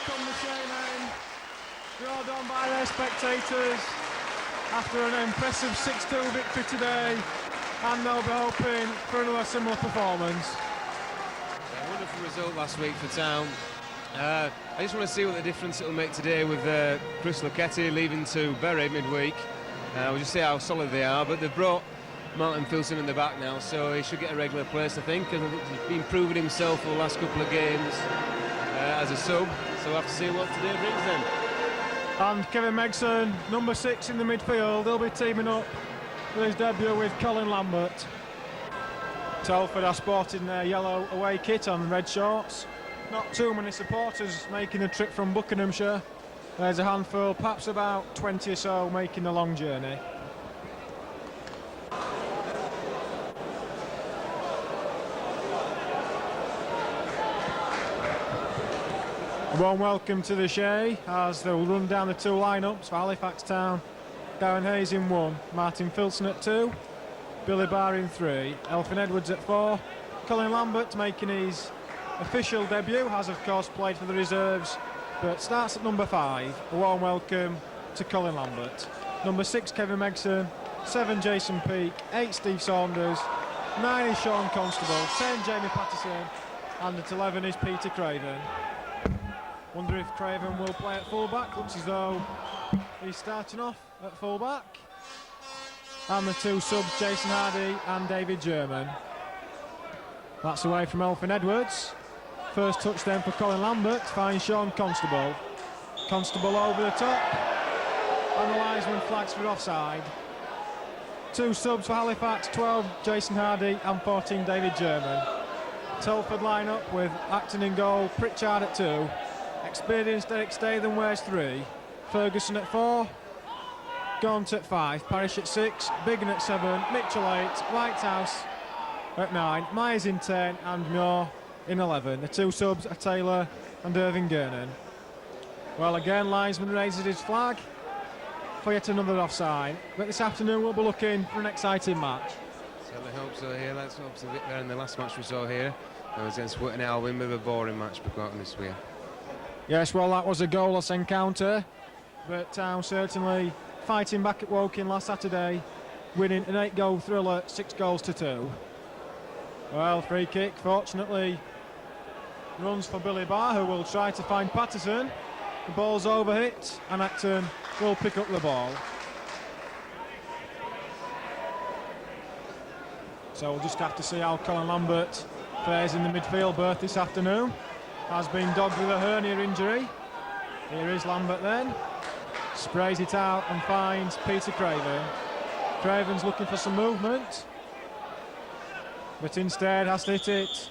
come the Shaymen, roared on by their spectators after an impressive 6-2 victory today, and they'll be hoping for another similar performance. A wonderful result last week for Town. I just want to see what the difference it'll make today with Chris Lucchetti leaving to Bury midweek. We'll just see how solid they are, but they've brought Martin Filson in the back now, so he should get a regular place, I think, and he's been proving himself for the last couple of games as a sub, so we'll have to see what today brings then. And Kevin Megson, number 6 in the midfield, he'll be teaming up for his debut with Colin Lambert. Telford are sporting their yellow away kit on red shorts. Not too many supporters making the trip from Buckinghamshire. There's a handful, perhaps about 20 or so, making the long journey. A warm welcome to the Shay as they'll run down the 2 lineups for Halifax Town. Darren Hayes in 1, Martin Filson at 2, Billy Barr in 3, Elfyn Edwards at 4, Colin Lambert making his official debut, has of course played for the reserves, but starts at number 5. A warm welcome to Colin Lambert. Number 6 Kevin Megson, 7 Jason Peake, 8 Steve Saunders, 9 is Sean Constable, 10 Jamie Patterson, and at 11 is Peter Craven. Wonder if Craven will play at full-back. Looks as though he's starting off at full-back. And the 2 subs, Jason Hardy and David German. That's away from Elfyn Edwards. First touch then for Colin Lambert, finds Sean Constable. Constable over the top, and the linesman flags for offside. 2 subs for Halifax, 12 Jason Hardy and 14 David German. Telford line up with Acton in goal, Pritchard at 2. Experienced Eric Statham wears 3, Ferguson at 4, Gaunt at 5, Parish at 6, Biggin at 7, Mitchell 8, Whitehouse at 9, Myers in 10 and Muir in 11. The 2 subs are Taylor and Irving Gernon. Well, again, linesman raises his flag for yet another offside, but this afternoon we'll be looking for an exciting match. Certainly hope so here. Let's hope so. There in the last match we saw here, it was against Whitton Alvin, with a boring match we've got this week. Yes, well, that was a goalless encounter, but Town certainly fighting back at Woking last Saturday, winning an 8-goal thriller, 6 goals to 2. Well, free kick, fortunately, runs for Billy Barr, who will try to find Patterson. The ball's overhit, and Acton will pick up the ball. So we'll just have to see how Colin Lambert fares in the midfield berth this afternoon. Has been dogged with a hernia injury. Here is Lambert then. Sprays it out and finds Peter Craven. Craven's looking for some movement, but instead has to hit it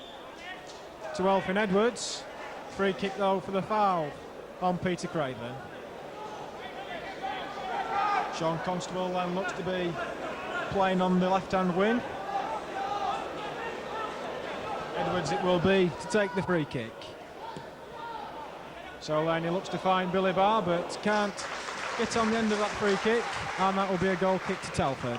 to Elfyn Edwards. Free kick though for the foul on Peter Craven. Sean Constable then looks to be playing on the left-hand wing. Edwards it will be to take the free kick. So then he looks to find Billy Barr, but can't get on the end of that free kick, and that will be a goal kick to Telford.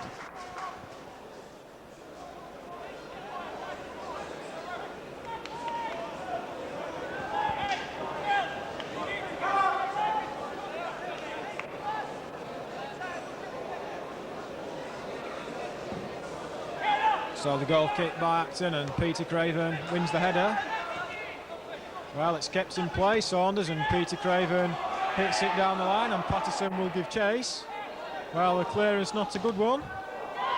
So the goal kick by Acton, and Peter Craven wins the header. Well, it's kept in play, Saunders, and Peter Craven hits it down the line, and Patterson will give chase. Well, the clearance not a good one,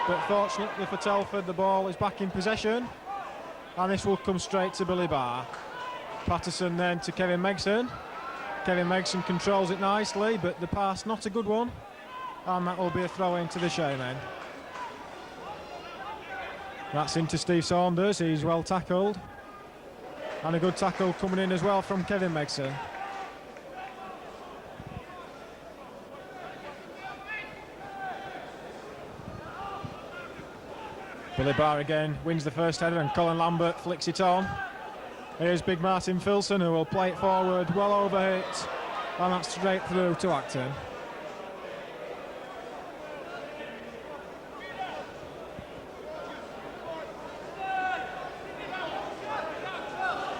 but fortunately for Telford, the ball is back in possession, and this will come straight to Billy Barr. Patterson then to Kevin Megson. Kevin Megson controls it nicely, but the pass not a good one, and that will be a throw in to the Shaymen. That's into Steve Saunders, he's well tackled. And a good tackle coming in as well from Kevin Megson. Billy Barr again wins the first header, and Colin Lambert flicks it on. Here's big Martin Filson, who will play it forward, well overhit, and that's straight through to Acton.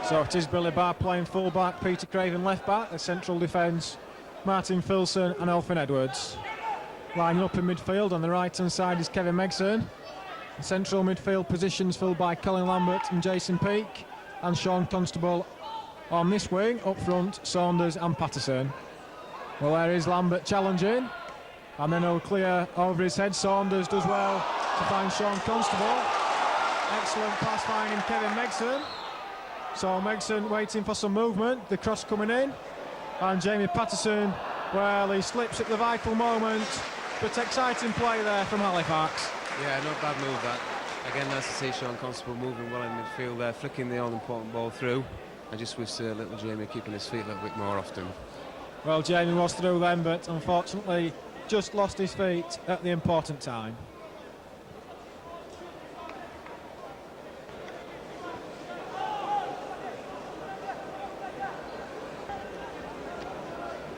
So it is Billy Barr playing full-back, Peter Craven left-back, the central defence, Martin Filson and Elfyn Edwards. Lining up in midfield, on the right-hand side is Kevin Megson. The central midfield positions filled by Colin Lambert and Jason Peake, and Sean Constable on this wing, up front, Saunders and Patterson. Well, there is Lambert challenging, and then he'll clear over his head. Saunders does well to find Sean Constable. Excellent pass finding Kevin Megson. So Megson waiting for some movement, the cross coming in, and Jamie Patterson, well, he slips at the vital moment, but exciting play there from Halifax. Yeah, not bad move that. Again, nice to see Sean Constable moving well in midfield there, flicking the all-important ball through. I just wish little Jamie keeping his feet a little bit more often. Well, Jamie was through then, but unfortunately just lost his feet at the important time.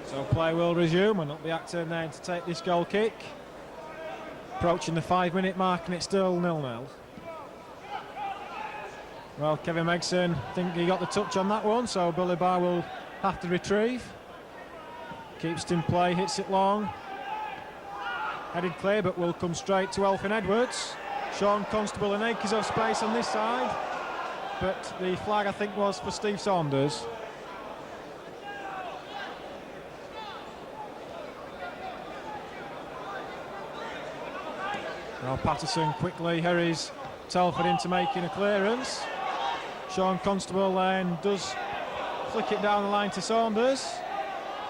So play will resume, and it'll be Acton then to take this goal kick. Approaching the 5-minute mark, and it's still 0-0. Well, Kevin Megson, I think he got the touch on that one, so Billy Barr will have to retrieve. Keeps it in play, hits it long. Headed clear, but will come straight to Elfyn Edwards. Sean Constable and acres of space on this side, but the flag, I think, was for Steve Saunders. Well, Patterson quickly hurries Telford into making a clearance. Sean Constable then does flick it down the line to Saunders,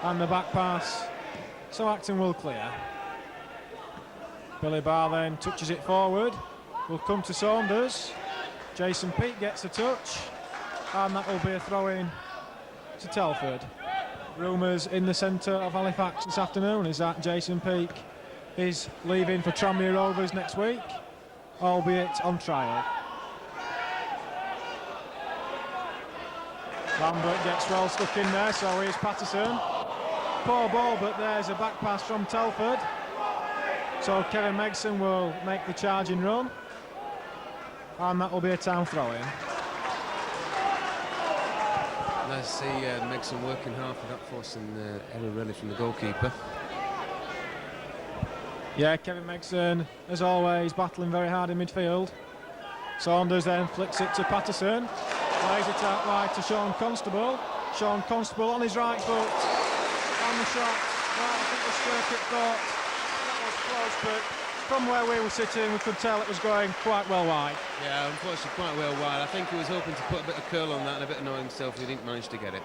and the back pass, so Acton will clear. Billy Barr then touches it forward, will come to Saunders. Jason Peake gets a touch, and that will be a throw-in to Telford. Rumours in the centre of Halifax this afternoon is that Jason Peake is leaving for Tranmere Rovers next week, albeit on trial. Lambert gets well stuck in there, so here's Patterson. Poor ball, but there's a back pass from Telford. So Kevin Megson will make the charging run, and that will be a town throw-in. Nice to see Megson working hard for that, forcing error really from the goalkeeper. Yeah, Kevin Megson, as always, battling very hard in midfield. Saunders then flicks it to Patterson, plays it out wide to Sean Constable. Sean Constable on his right foot, on the shot. Well, I think the circuit thought that was close, but from where we were sitting, we could tell it was going quite well wide. Yeah, unfortunately quite well wide. I think he was hoping to put a bit of curl on that and a bit annoy himself, and he didn't manage to get it.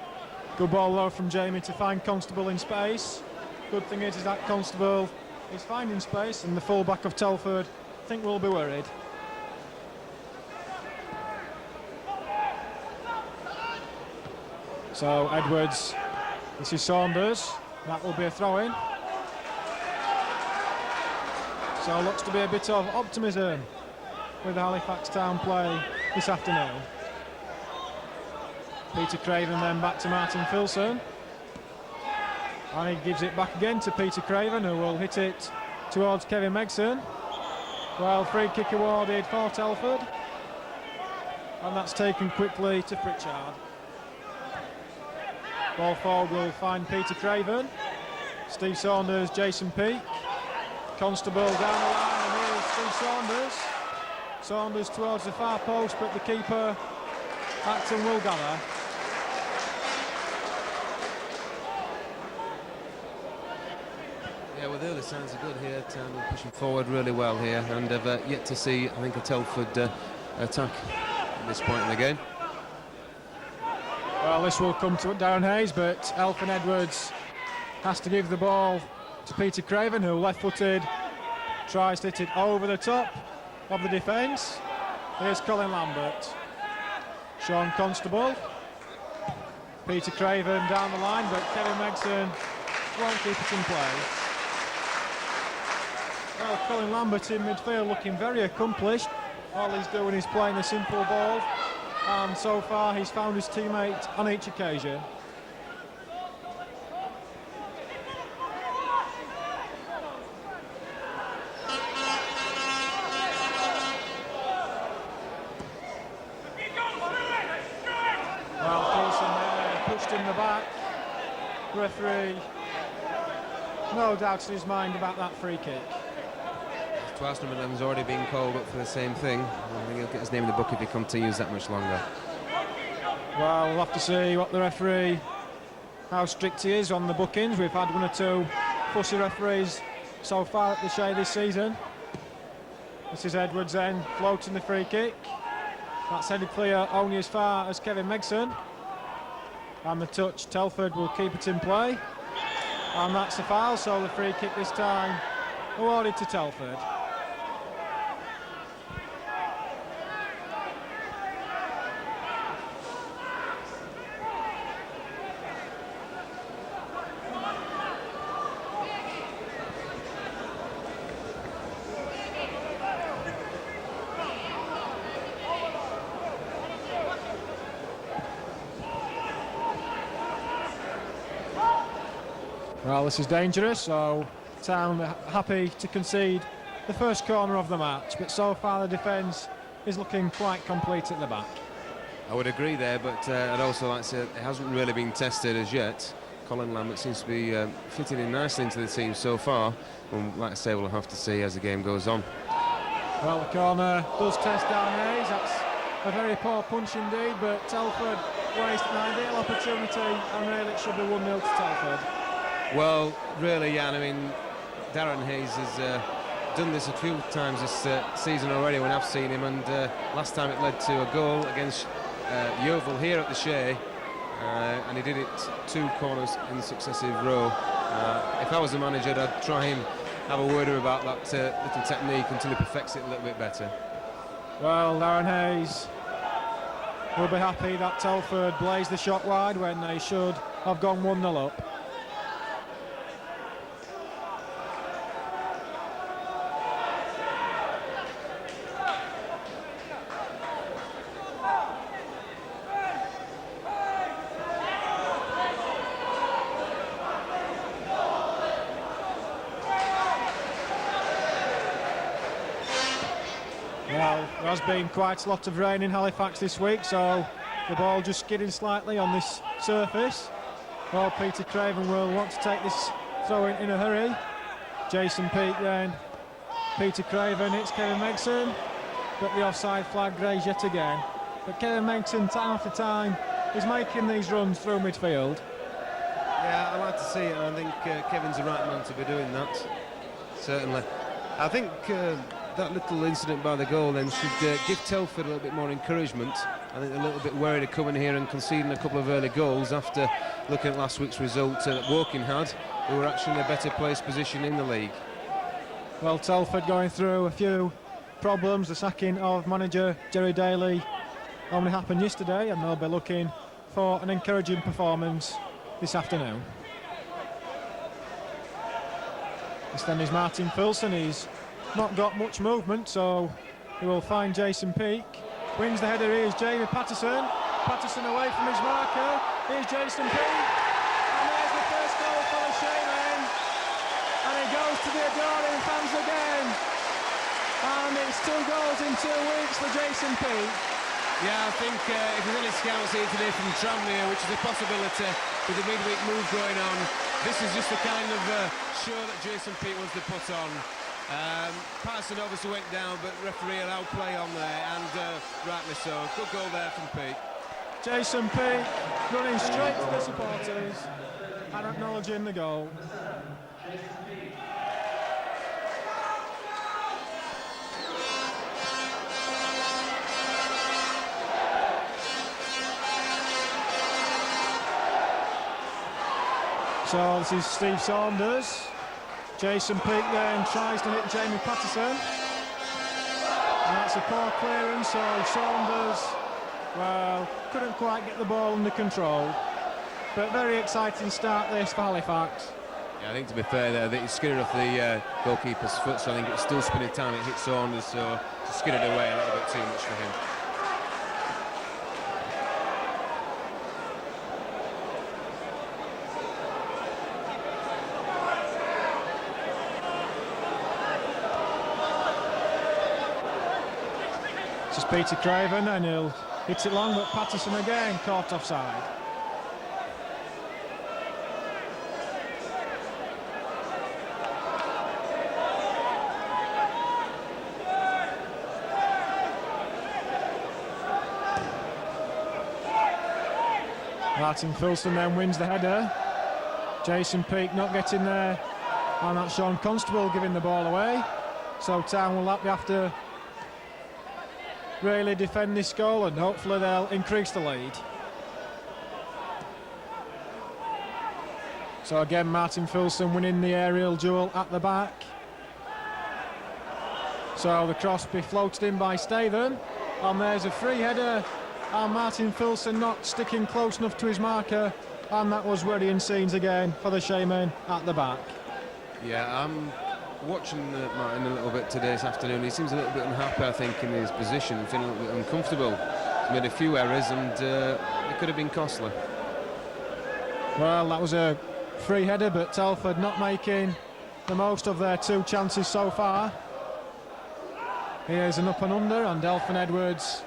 Good ball though from Jamie to find Constable in space. Good thing is that Constable is finding space, and the full-back of Telford, I think, will be worried. So Edwards, this is Saunders, that will be a throw-in. So looks to be a bit of optimism with the Halifax Town play this afternoon. Peter Craven then back to Martin Filson. And he gives it back again to Peter Craven, who will hit it towards Kevin Megson. Well, free kick awarded for Telford. And that's taken quickly to Pritchard. Ball forward will find Peter Craven. Steve Saunders, Jason Peake. Constable down the line, and here's Steve Saunders. Saunders towards the far post, but the keeper, Acton, will gather. Yeah, well, the early signs are good here. Town are pushing forward really well here, and have yet to see, I think, a Telford attack at this point in the game. Well, this will come to Darren Hayes, but Elfyn Edwards has to give the ball to Peter Craven, who left-footed tries to hit it over the top of the defence. Here's Colin Lambert. Sean Constable. Peter Craven down the line, but Kevin Megson won't keep it in play. Well, Colin Lambert in midfield looking very accomplished. All he's doing is playing a simple ball, and so far he's found his teammate on each occasion. in the back. Referee, no doubt in his mind about that free kick. Twice number 11's already been called up for the same thing. I think he'll get his name in the book if he continues that much longer. Well, we'll have to see what the referee, how strict he is on the bookings. We've had one or two fussy referees so far at the Shay this season. This is Edwards then, floating the free kick. That's headed clear only as far as Kevin Megson. And the touch, Telford will keep it in play. And that's the foul, so the free kick this time awarded to Telford. Well, this is dangerous, so Town happy to concede the first corner of the match, but so far the defence is looking quite complete at the back. I would agree there, but I'd also like to say it hasn't really been tested as yet. Colin Lambert seems to be fitting in nicely into the team so far, and like I say, we'll have to see as the game goes on. Well, the corner does test Hayes. That's a very poor punch indeed, but Telford waste an ideal opportunity, and really it should be 1-0 to Telford. Well, really, Jan, I mean, Darren Hayes has done this a few times this season already when I've seen him, and last time it led to a goal against Yeovil here at the Shay, and he did it 2 corners in successive row. If I was the manager, I'd try and have a word about that little technique until he perfects it a little bit better. Well, Darren Hayes will be happy that Telford blazed the shot wide when they should have gone 1-0 up. Well, there has been quite a lot of rain in Halifax this week, so the ball just skidding slightly on this surface. Well, Peter Craven will want to take this throw in a hurry. Jason Peake then. Peter Craven, it's Kevin Megson, but the offside flag raised yet again. But Kevin Megson, time after time, is making these runs through midfield. Yeah, I like to see it, and I think Kevin's the right man to be doing that, certainly. I think that little incident by the goal then should give Telford a little bit more encouragement. I think they're a little bit worried of coming here and conceding a couple of early goals after looking at last week's result that Woking had, who were actually in a better placed position in the league. Well, Telford going through a few problems. The sacking of manager Jerry Daly only happened yesterday, and they'll be looking for an encouraging performance this afternoon. This then is Martin Filson. He's not got much movement, so he will find Jason Peake. Wins the header. Here's Jamie Patterson. Patterson away from his marker. Here's Jason Peake. And there's the first goal for the Shaymen. And it goes to the adoring fans again. And it's 2 goals in 2 weeks for Jason Peake. Yeah, I think if there's any scouts here today from Tranmere, which is a possibility with the midweek move going on, this is just the kind of show that Jason Peake wants to put on. Patterson obviously went down, but referee allowed play on there, and rightly so. Good goal there from Peake. Jason Peake running straight to the supporters and acknowledging the goal. So this is Steve Saunders. Jason Peake then tries to hit Jamie Patterson. And that's a poor clearance, so Saunders, well, couldn't quite get the ball under control. But very exciting start this for Halifax. Yeah, I think to be fair there, that he skidded off the goalkeeper's foot, so I think it's still spinning time. It hit Saunders, so it skidded away a little bit too much for him. This is Peter Craven, and he'll hit it long, but Patterson again caught offside. Martin Filson then wins the header. Jason Peake not getting there, and that's Sean Constable giving the ball away. So Town will have to really defend this goal, and hopefully they'll increase the lead. So again, Martin Filson winning the aerial duel at the back. So the cross be floated in by Statham, and there's a free header, and Martin Filson not sticking close enough to his marker, and that was worrying scenes again for the Shaymen at the back. Yeah, I'm watching Martin a little bit today this afternoon. He seems a little bit unhappy, I think, in his position, feeling a little bit uncomfortable. He's made a few errors, and it could have been costly. Well, that was a free header, but Telford not making the most of their 2 chances so far. Here's an up and under, and Elfyn Edwards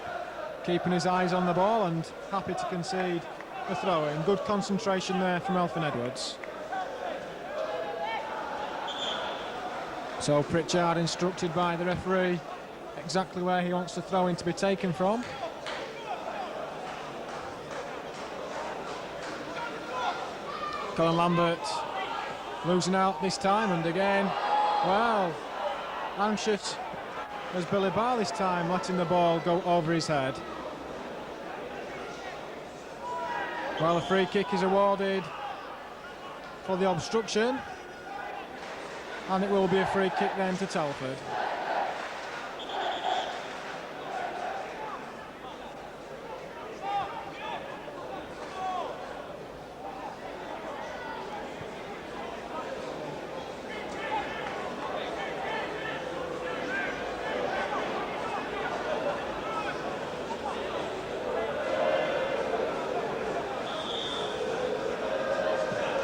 keeping his eyes on the ball and happy to concede the throw-in. Good concentration there from Elfyn Edwards. So Pritchard instructed by the referee exactly where he wants the throw-in to be taken from. Colin Lambert losing out this time, and again, well, anxious as Billy Barr this time, letting the ball go over his head. Well, a free kick is awarded for the obstruction, and it will be a free kick then to Telford.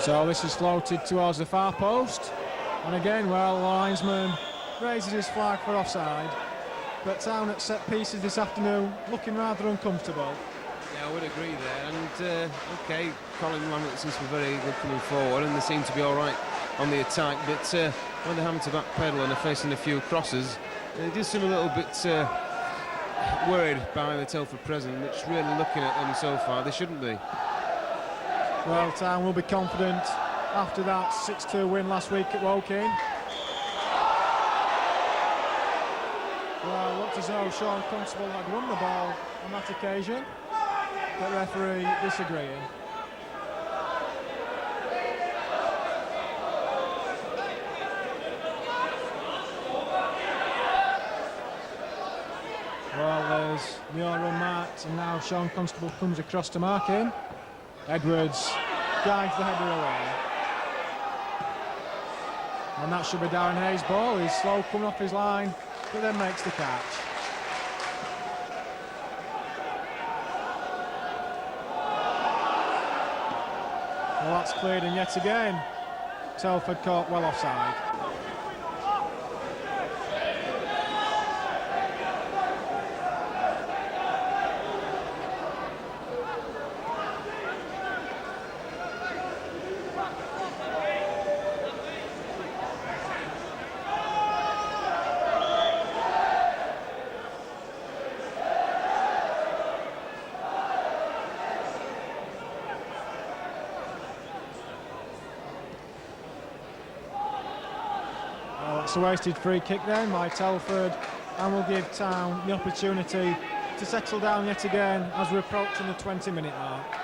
So this is floated towards the far post, and again, well, the linesman raises his flag for offside, but Town at set pieces this afternoon looking rather uncomfortable. Yeah, I would agree there, and OK, Colin Lambert seems to be very good coming forward, and they seem to be all right on the attack, but when they're having to backpedal and are facing a few crosses, they do seem a little bit worried by the Telford presence, which really looking at them so far, they shouldn't be. Well, Town will be confident after that 6-2 win last week at Woking. Well, looked as though Sean Constable had won the ball on that occasion, but referee disagreeing. Well, there's Muir unmarked, and now Sean Constable comes across to mark him. Edwards guides the header away. And that should be Darren Hayes' ball. He's slow coming off his line, but then makes the catch. Well, that's cleared, and yet again, Telford caught well offside. It's a wasted free kick then by Telford, and will give Town the opportunity to settle down yet again as we're approaching the 20-minute mark.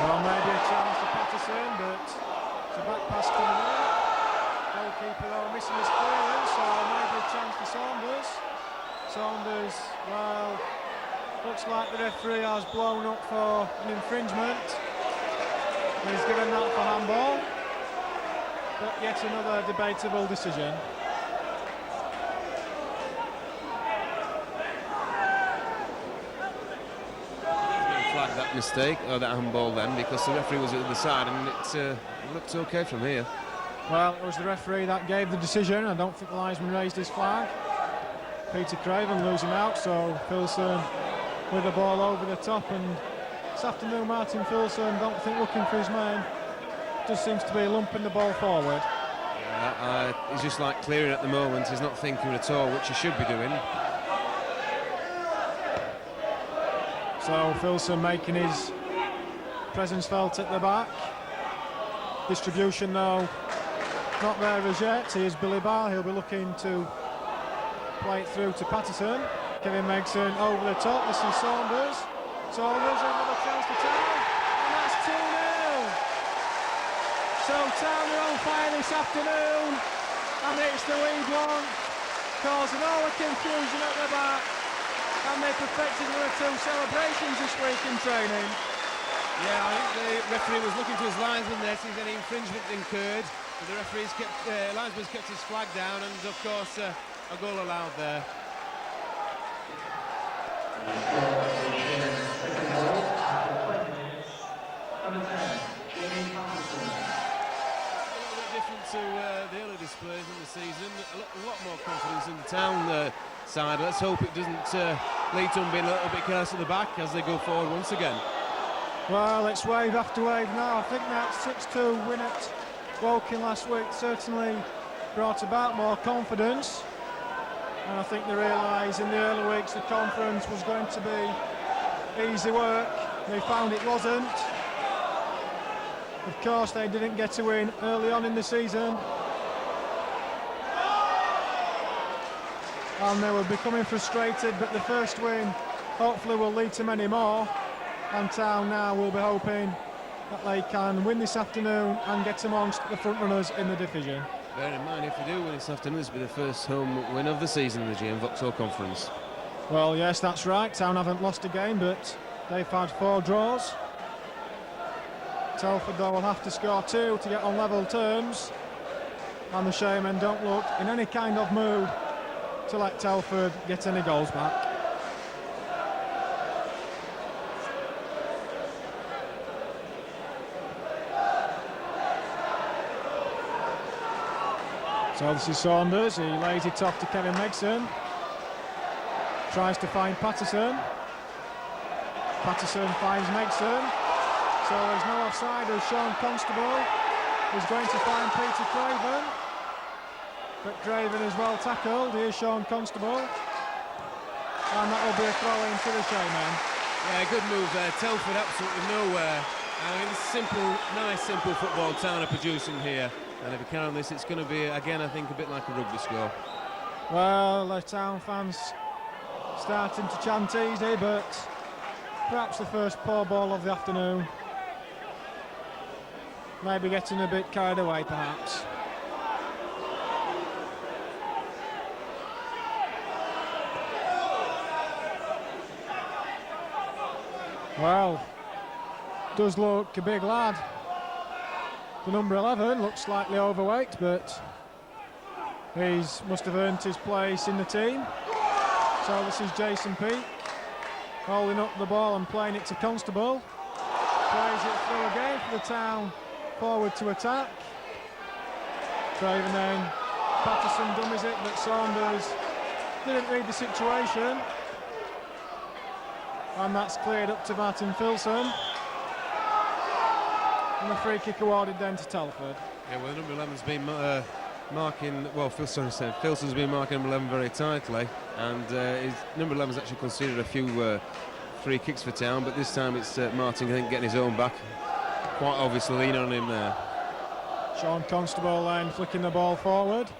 Well, maybe a chance to Patterson, but it's a back pass coming in. Goalkeeper though missing his clearance, so maybe a chance for Saunders. Saunders, well, looks like the referee has blown up for an infringement. And he's given that for handball. But yet another debatable decision. That mistake, or that handball then, because the referee was at the other side, and it looked okay from here. Well, it was the referee that gave the decision. I don't think the linesman raised his flag. Peter Craven losing out, so Filson with the ball over the top, and this afternoon Martin Filson, don't think looking for his man, just seems to be lumping the ball forward. He's just like clearing at the moment, he's not thinking at all, which he should be doing. So Filson making his presence felt at the back. Distribution though not there as yet. Here's Billy Barr, he'll be looking to play it through to Patterson. Kevin Megson over the top, this is Saunders. Saunders, another chance to Town, and that's 2-0. So Town are on fire this afternoon, and it's the lead one, causing all the confusion at the back, and they perfected one or two celebrations this week in training. Yeah, I think the referee was looking to his linesman there to see if any infringement incurred, but the referee's linesman's kept his flag down, and of course a goal allowed there. A little bit different to the early displays in the season. A lot more confidence in the Town side. Let's hope it doesn't lead to them being a little bit careless at the back as they go forward once again. Well, it's wave after wave now. I think that 6-2 win at Woking last week certainly brought about more confidence. And I think they realised in the early weeks the conference was going to be easy work. They found it wasn't. Of course, they didn't get a win early on in the season. And they were becoming frustrated, but the first win hopefully will lead to many more. And Town now will be hoping that they can win this afternoon and get amongst the front runners in the division. Bear in mind, if they do win this afternoon, this will be the first home win of the season in the GM Vauxhall Conference. Well, yes, that's right. Town haven't lost a game, but they've had 4 draws. Telford, though, will have to score 2 to get on level terms. And the Shaymen don't look in any kind of mood to let Telford get any goals back. So this is Saunders, he lays it off to Kevin Megson. Tries to find Patterson. Patterson finds Megson. So there's no offside as Sean Constable is going to find Peter Craven. But Craven is well tackled, here's Sean Constable. And that will be a throw in to the Shaymen. Yeah, good move there. Telford absolutely nowhere. I mean, it's simple, nice simple football Town are producing here. And if we carry on this, it's going to be, again, I think, a bit like a rugby score. Well, the Town fans starting to chant easy, but perhaps the first poor ball of the afternoon. Maybe getting a bit carried away, perhaps. Well, does look a big lad. The number 11 looks slightly overweight, but must have earned his place in the team. So this is Jason Peake holding up the ball and playing it to Constable. Plays it through again for the Town forward to attack. Craven then, Patterson dummies it, but Saunders didn't read the situation. And that's cleared up to Martin Filson. And the free kick awarded then to Telford. Yeah, well, number 11's been marking, well, Filson's been marking number 11 very tightly, and his number 11's actually conceded a few free kicks for Town, but this time it's Martin, I think, getting his own back. Quite obviously leaning on him there. Sean Constable then flicking the ball forward.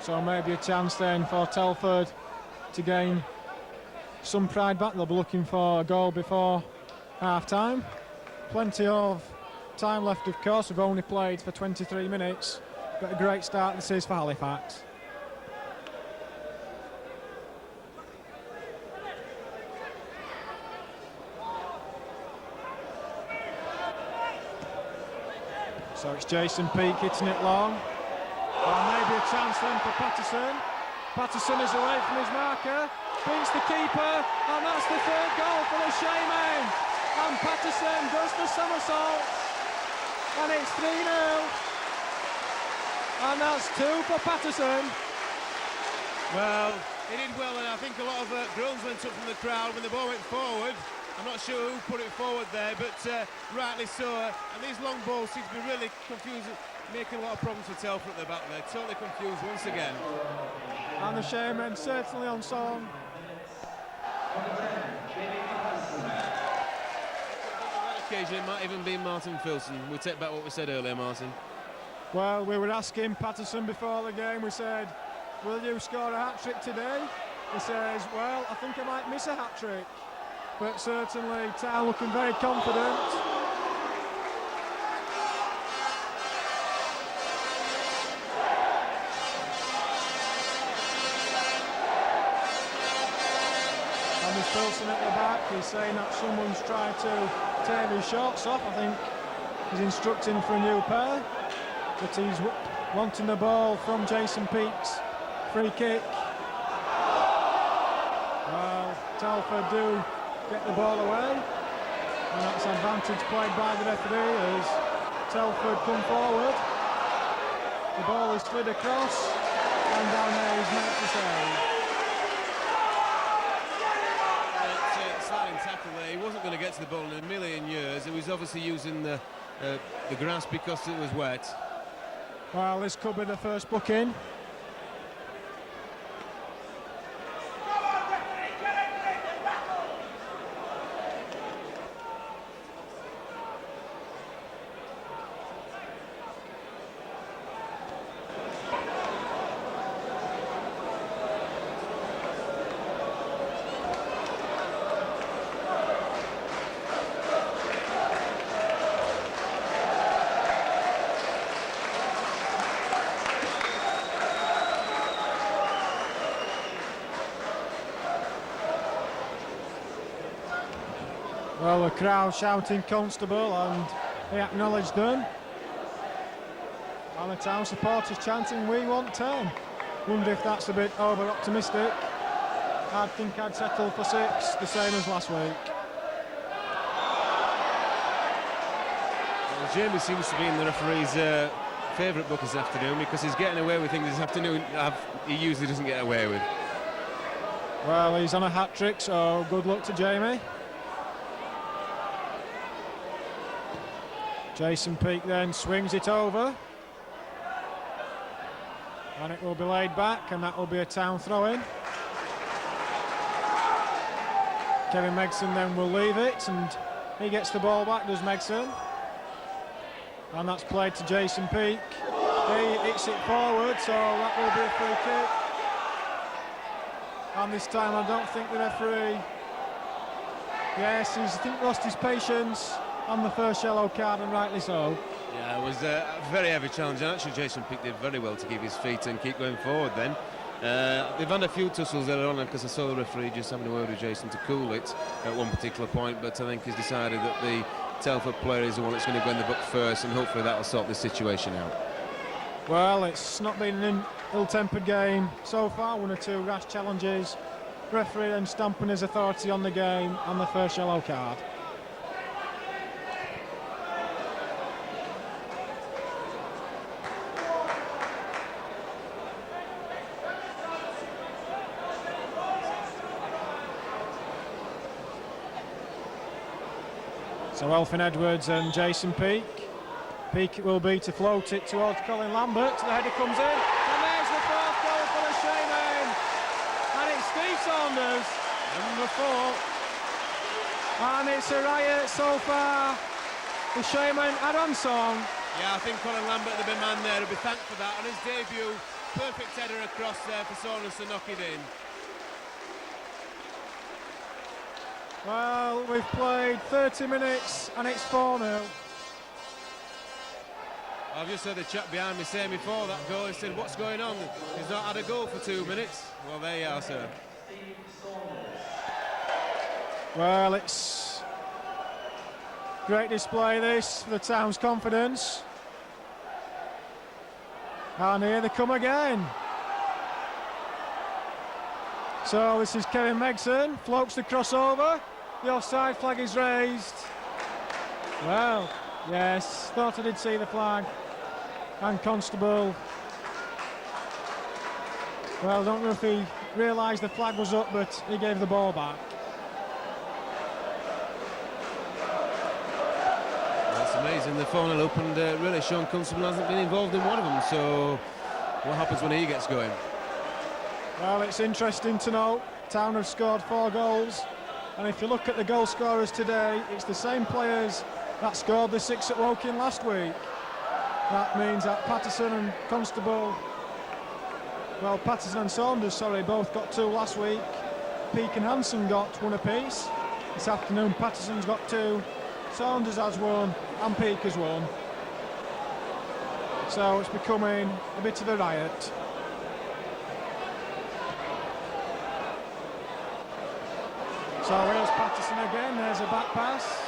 So maybe a chance then for Telford to gain some pride back. They'll be looking for a goal before half-time. Plenty of time left, of course. We've only played for 23 minutes, but a great start this is for Halifax. So it's Jason Peake hitting it long. And maybe a chance then for Patterson. Patterson is away from his marker, beats the keeper, and that's the 3rd goal for the Shaymen. And Patterson does the somersault, and it's 3-0. And that's 2 for Patterson. Well, he did well, and I think a lot of groans went up from the crowd when the ball went forward. I'm not sure who put it forward there, but rightly so. And these long balls seem to be really confusing, making a lot of problems for Telford at the back there. Totally confused once again. And the Shaymen certainly on song. Occasion it might even be Martin Filson. We take back what we said earlier, Martin. Well, we were asking Patterson before the game, we said, will you score a hat-trick today? He says, well, I think I might miss a hat-trick. But certainly Town looking very confident. And there's Filson at the back. He's saying that someone's trying to tear his shorts off. I think he's instructing for a new pair. But he's wanting the ball from Jason Peake's free kick. Well, Telford do get the ball away, and that's advantage played by the referee as Telford come forward. The ball is slid across, and down there is meant to save. Sliding tackle there. He wasn't going to get to the ball in a million years. He was obviously using the grass because it was wet. Well, this could be the first booking. Well, the crowd shouting Constable, and he acknowledged them. And the Town supporters chanting, we want 10. Wonder if that's a bit over-optimistic. I think I'd settle for 6, the same as last week. Well, Jamie seems to be in the referee's favourite book this afternoon because he's getting away with things this afternoon he usually doesn't get away with. Well, he's on a hat-trick, so good luck to Jamie. Jason Peake then swings it over, and it will be laid back, and that will be a Town throw-in. Kevin Megson then will leave it, and he gets the ball back, does Megson. And that's played to Jason Peake. He hits it forward, so that will be a free kick. And this time I don't think the referee... Yes, he's, I think, lost his patience on the first yellow card, and rightly so. Yeah, it was a very heavy challenge, and actually Jason Peake did very well to keep his feet and keep going forward then. They've had a few tussles earlier on because I saw the referee just having a word with Jason to cool it at one particular point, but I think he's decided that the Telford player is the one that's going to go in the book first, and hopefully that will sort this situation out. Well, it's not been an ill-tempered game so far, 1 or 2 rash challenges. Referee then stamping his authority on the game and the first yellow card. So Elfyn Edwards and Jason Peake. Peake it will be to float it towards Colin Lambert. The header comes in, and there's the 4th goal for the Shaymen. And it's Steve Saunders, number 4. And it's a riot so far. The Shaymen are on song. Yeah, I think Colin Lambert, the big man there, will be thanked for that. On his debut, perfect header across there for Saunders to knock it in. Well, we've played 30 minutes and it's 4-0. I've just heard the chap behind me saying before that goal, he said, what's going on? He's not had a goal for 2 minutes. Well, there you are, sir. Well, it's great display this for the Town's confidence. And here they come again. So this is Kevin Megson, floats the crossover. The offside flag is raised. Well, yes, thought I did see the flag. And Constable Well, I don't know if he realised the flag was up, but he gave the ball back. That's amazing. The 4-0 up, and really Sean Constable hasn't been involved in one of them. So what happens when he gets going? Well, it's interesting to note Town have scored 4 goals, and if you look at the goal scorers today, it's the same players that scored the 6 at Woking last week. That means that Patterson and Constable, well, Patterson and Saunders, sorry, both got 2 last week. Peake and Hanson got 1 apiece. This afternoon Patterson's got 2, Saunders has 1, and Peake has 1. So it's becoming a bit of a riot. So here's Patterson again, there's a back pass.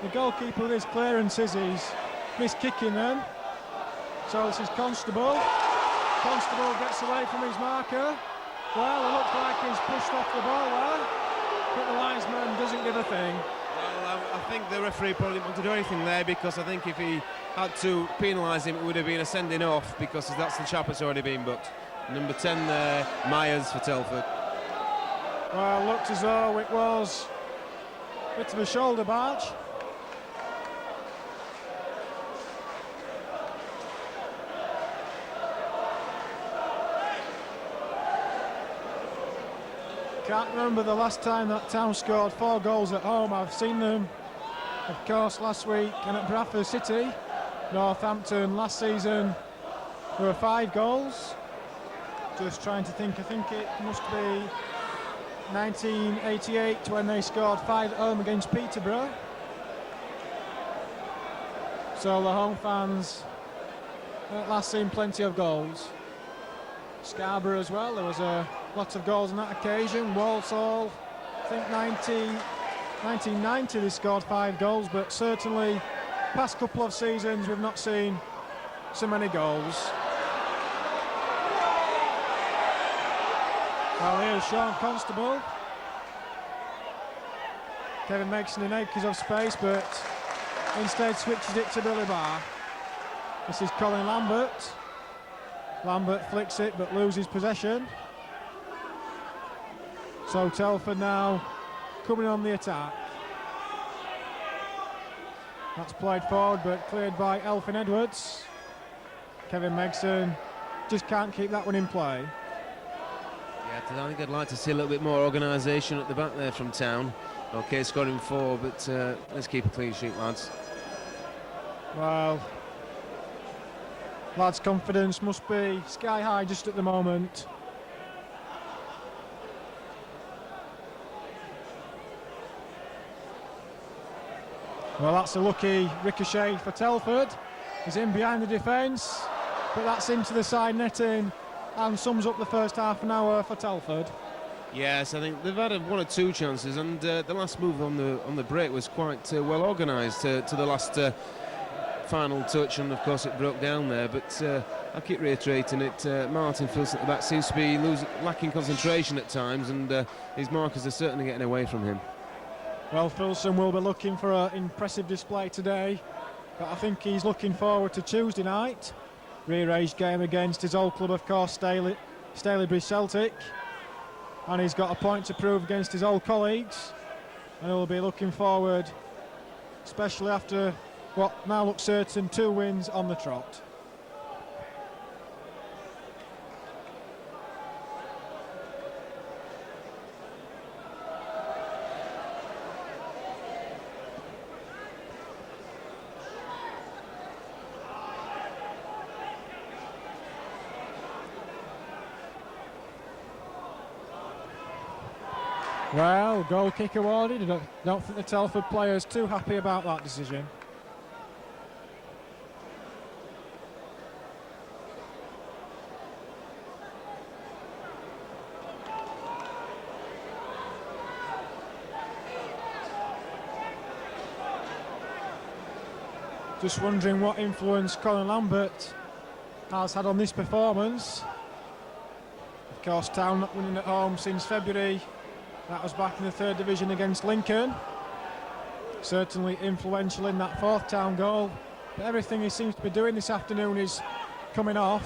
The goalkeeper with his clearances, he's missed kicking them. So this is Constable. Constable gets away from his marker. Well, it looks like he's pushed off the ball there, but the linesman doesn't give a thing. Well, I think the referee probably didn't want to do anything there, because I think if he had to penalise him, it would have been a sending off, because that's the chap that's already been booked. Number 10 there, Myers for Telford. Well, looked as though it was a bit of a shoulder barge. Can't remember the last time that Town scored 4 goals at home. I've seen them, of course, last week and at Bradford City. Northampton last season there were 5 goals. Just trying to think, I think it must be 1988 when they scored 5 at home against Peterborough. So the home fans at last seen plenty of goals. Scarborough as well, there was a lot of goals on that occasion. Walsall, I think 1990 they scored 5 goals, but certainly past couple of seasons we've not seen so many goals. Well, here's Sean Constable. Kevin makes an acres of space, but instead switches it to Billy Barr. This is Colin Lambert. Lambert flicks it but loses possession. So Telford now coming on the attack. That's played forward but cleared by Elfyn Edwards. Kevin Megson just can't keep that one in play. Yeah, I think I'd like to see a little bit more organisation at the back there from Town. OK, scoring 4, but let's keep a clean sheet, lads. Well, lads' confidence must be sky high just at the moment. Well, that's a lucky ricochet for Telford. He's in behind the defence, but that's into the side netting and sums up the first half an hour for Telford. Yes, I think they've had 1 or 2 chances, and the last move on the break was quite well organised to the last final touch, and of course it broke down there. But I keep reiterating it. Martin Filson at the back seems to be lacking concentration at times, and his markers are certainly getting away from him. Well, Filson will be looking for an impressive display today, but I think he's looking forward to Tuesday night. Rearranged game against his old club, of course, Stalybridge Celtic, and he's got a point to prove against his old colleagues, and he'll be looking forward, especially after what now looks certain 2 wins on the trot. Well, goal kick awarded. I don't think the Telford players too happy about that decision. Just wondering what influence Colin Lambert has had on this performance. Of course, Town not winning at home since February. That was back in the 3rd division against Lincoln. Certainly influential in that 4th Town goal. But everything he seems to be doing this afternoon is coming off.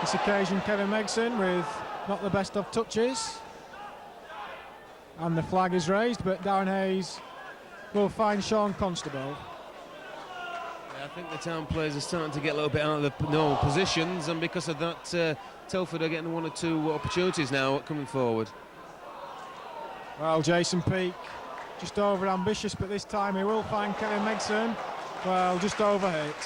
This occasion, Kevin Megson with not the best of touches. And the flag is raised, but Darren Hayes will find Sean Constable. I think the Town players are starting to get a little bit out of the normal positions, and because of that, Telford are getting 1 or 2 opportunities now coming forward. Well, Jason Peake just over ambitious, but this time he will find Kevin Megson. Well, just over hit.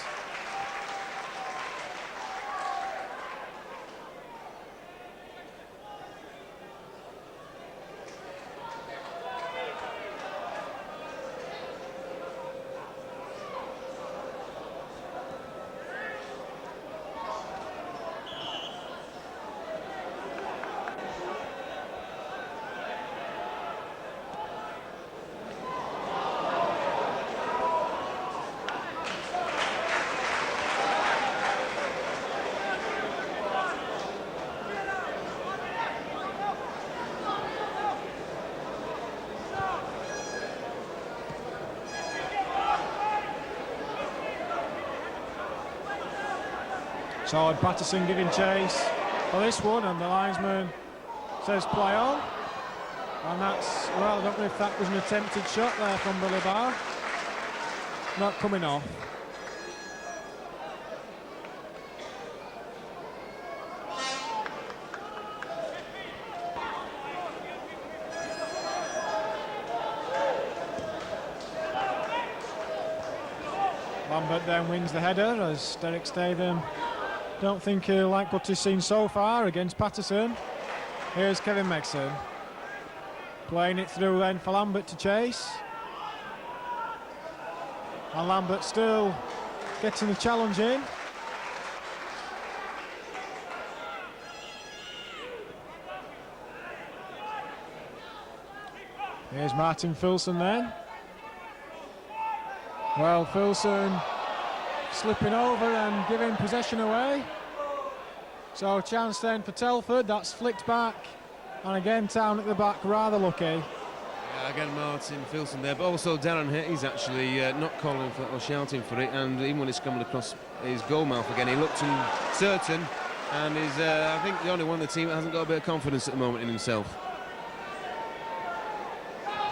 So Patterson giving chase for this one, and the linesman says play on. And that's, well, I don't know if that was an attempted shot there from Billy Barr. Not coming off. Lambert then wins the header as Derek Statham don't think he'll like what he's seen so far against Patterson. Here's Kevin Megson. Playing it through then for Lambert to chase. And Lambert still getting the challenge in. Here's Martin Filson then. Well, Filson slipping over and giving possession away. So chance then for Telford, that's flicked back. And again, Town at the back, rather lucky. Yeah, again, Martin Filson there, but also Darren Hayes actually not calling for or shouting for it, and even when it's coming across his goal mouth again, he looked uncertain, and is, I think, the only one of the team that hasn't got a bit of confidence at the moment in himself.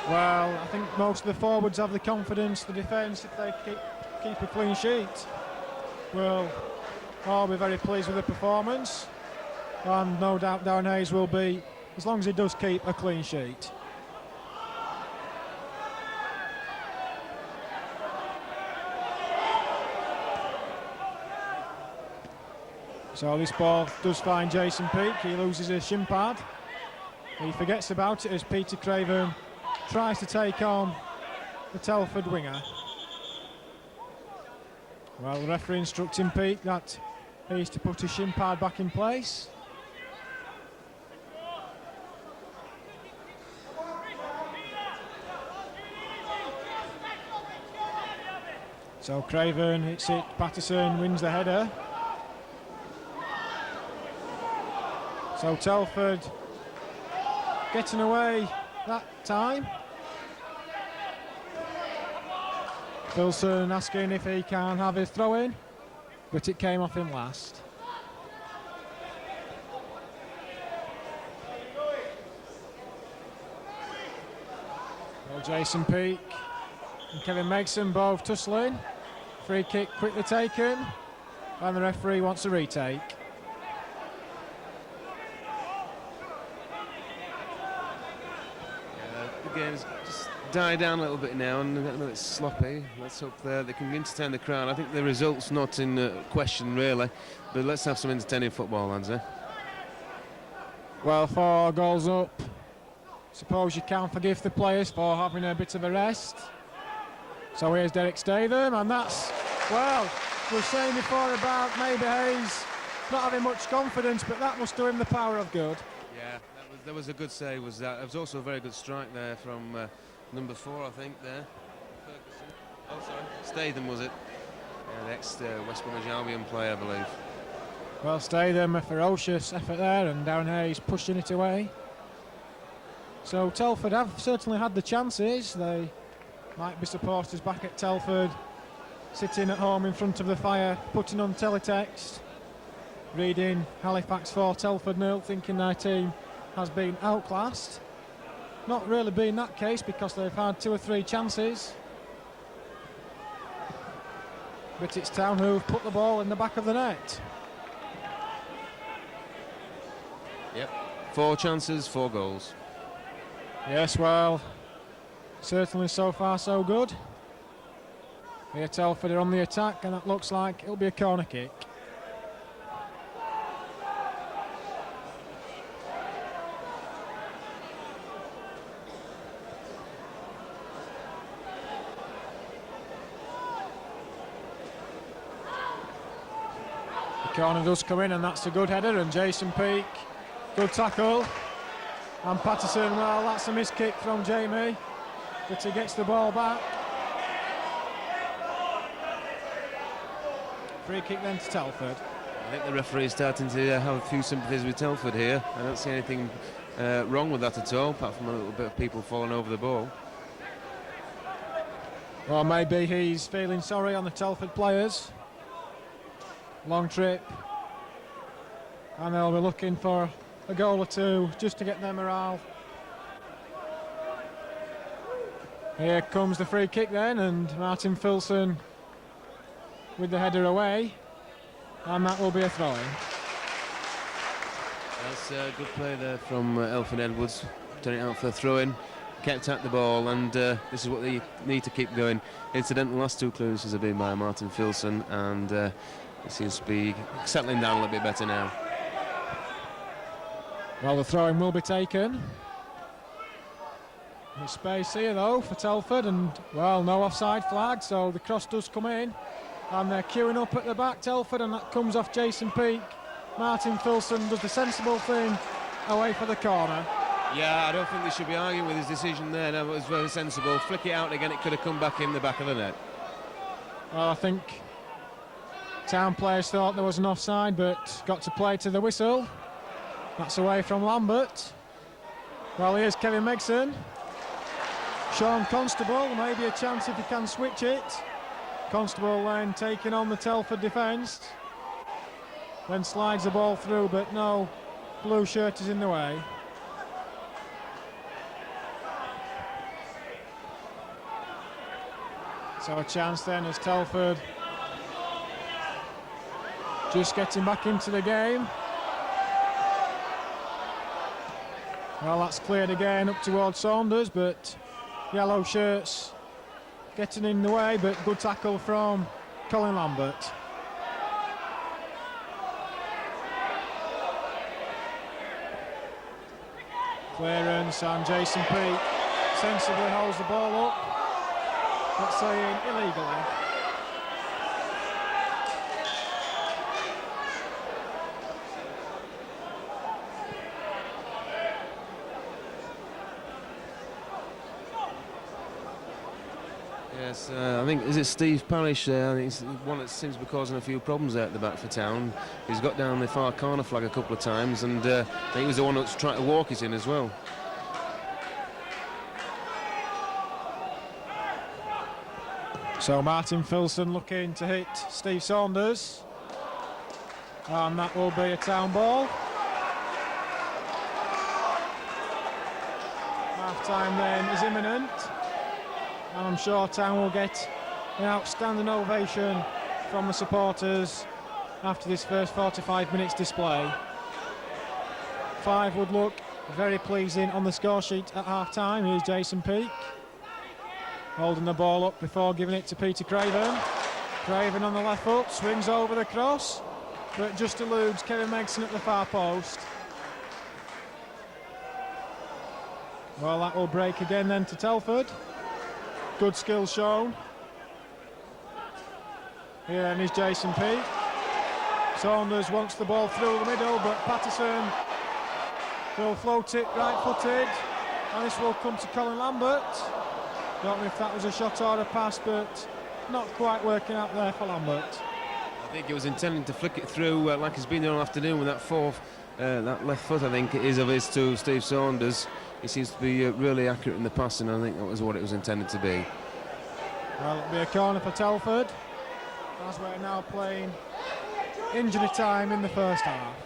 Well, I think most of the forwards have the confidence. The defence, if they keep a clean sheet, will all be very pleased with the performance, and no doubt Darren Hayes will be, as long as he does keep a clean sheet. So this ball does find Jason Peake. He loses a shin pad. He forgets about it as Peter Craven tries to take on the Telford winger. Well, the referee instructing Peake that he's to put his shin pad back in place. So Craven hits it, Patterson wins the header. So Telford getting away that time. Filson asking if he can have his throw in, but it came off him last. Well, Jason Peake and Kevin Megson both tussling. Free kick quickly taken, and the referee wants a retake. The game's just died down a little bit now and a little bit sloppy. Let's hope they can entertain the crowd. I think the result's not in question really, but let's have some entertaining football, lads. Well, 4 goals up. Suppose you can't forgive the players for having a bit of a rest. So here's Derek Statham, and that's, well, we were saying before about maybe Hayes not having much confidence, but that must do him the power of good. Yeah, that was a good save, was that. It was also a very good strike there from number 4, I think, there. Ferguson. Oh, sorry, Statham, was it? Yeah, the ex-West Bromwich Albion player, I believe. Well, Statham, a ferocious effort there, and Darren Hayes pushing it away. So Telford have certainly had the chances. They might be supporters back at Telford, sitting at home in front of the fire, putting on teletext. reading Halifax 4, Telford 0, thinking their team has been outclassed. Not really been that case because they've had 2 or 3 chances. But it's Town who've put the ball in the back of the net. Yep, 4 chances, 4 goals. Yes, well, certainly so far so good. Here Telford are on the attack, and that looks like it'll be a corner kick. The corner does come in, and that's a good header, and Jason Peake, good tackle. And Patterson, well, that's a missed kick from Jamie, but he gets the ball back. Free kick then to Telford. I think the referee is starting to have a few sympathies with Telford here. I don't see anything wrong with that at all, apart from a little bit of people falling over the ball. Or maybe he's feeling sorry on the Telford players. Long trip. And they'll be looking for a goal or 2 just to get their morale. Here comes the free kick then, and Martin Filson with the header away, and that will be a throw-in. That's a good play there from Elfyn Edwards, turning it out for a throw-in, kept at the ball, and this is what they need to keep going. Incidentally, the last 2 clearances have been by Martin Filson, and it seems to be settling down a little bit better now. Well, the throw-in will be taken. There's space here though for Telford, and well, no offside flag, so the cross does come in, and they're queuing up at the back, Telford, and that comes off Jason Peake. Martin Filson does the sensible thing, away for the corner. Yeah, I don't think they should be arguing with his decision there. No, it was very sensible. Flick it out again, it could have come back in the back of the net. Well, I think Town players thought there was an offside, but got to play to the whistle. That's away from Lambert. Well, here's Kevin Megson. Sean Constable, maybe a chance if he can switch it. Constable then taking on the Telford defence. Then slides the ball through, but no, blue shirt is in the way. So a chance then as Telford just getting back into the game. Well, that's cleared again up towards Saunders, but yellow shirts getting in the way, but good tackle from Colin Lambert. Clearance, and Jason Peake sensibly holds the ball up, not saying illegally. Yes, I think, is it Steve Parrish there? I think he's one that seems to be causing a few problems out the back for Town. He's got down the far corner flag a couple of times, and I think he was the one that's trying to walk it in as well. So Martin Filson looking to hit Steve Saunders, and that will be a Town ball. Half-time then is imminent, and I'm sure Town will get an outstanding ovation from the supporters after this first 45 minutes display. 5 would look very pleasing on the score sheet at half-time. Here's Jason Peake holding the ball up before giving it to Peter Craven. Craven on the left foot, swings over the cross, but just eludes Kevin Megson at the far post. Well, that will break again then to Telford. Good skill shown. Here and is Jason Peake. Saunders wants the ball through the middle, but Patterson will float it right-footed, and this will come to Colin Lambert. Don't know if that was a shot or a pass, but not quite working out there for Lambert. I think he was intending to flick it through like he's been doing all afternoon with that left foot, I think it is, of his to Steve Saunders. He seems to be really accurate in the passing, and I think that was what it was intended to be. Well, it'll be a corner for Telford, as we're now playing injury time in the first half.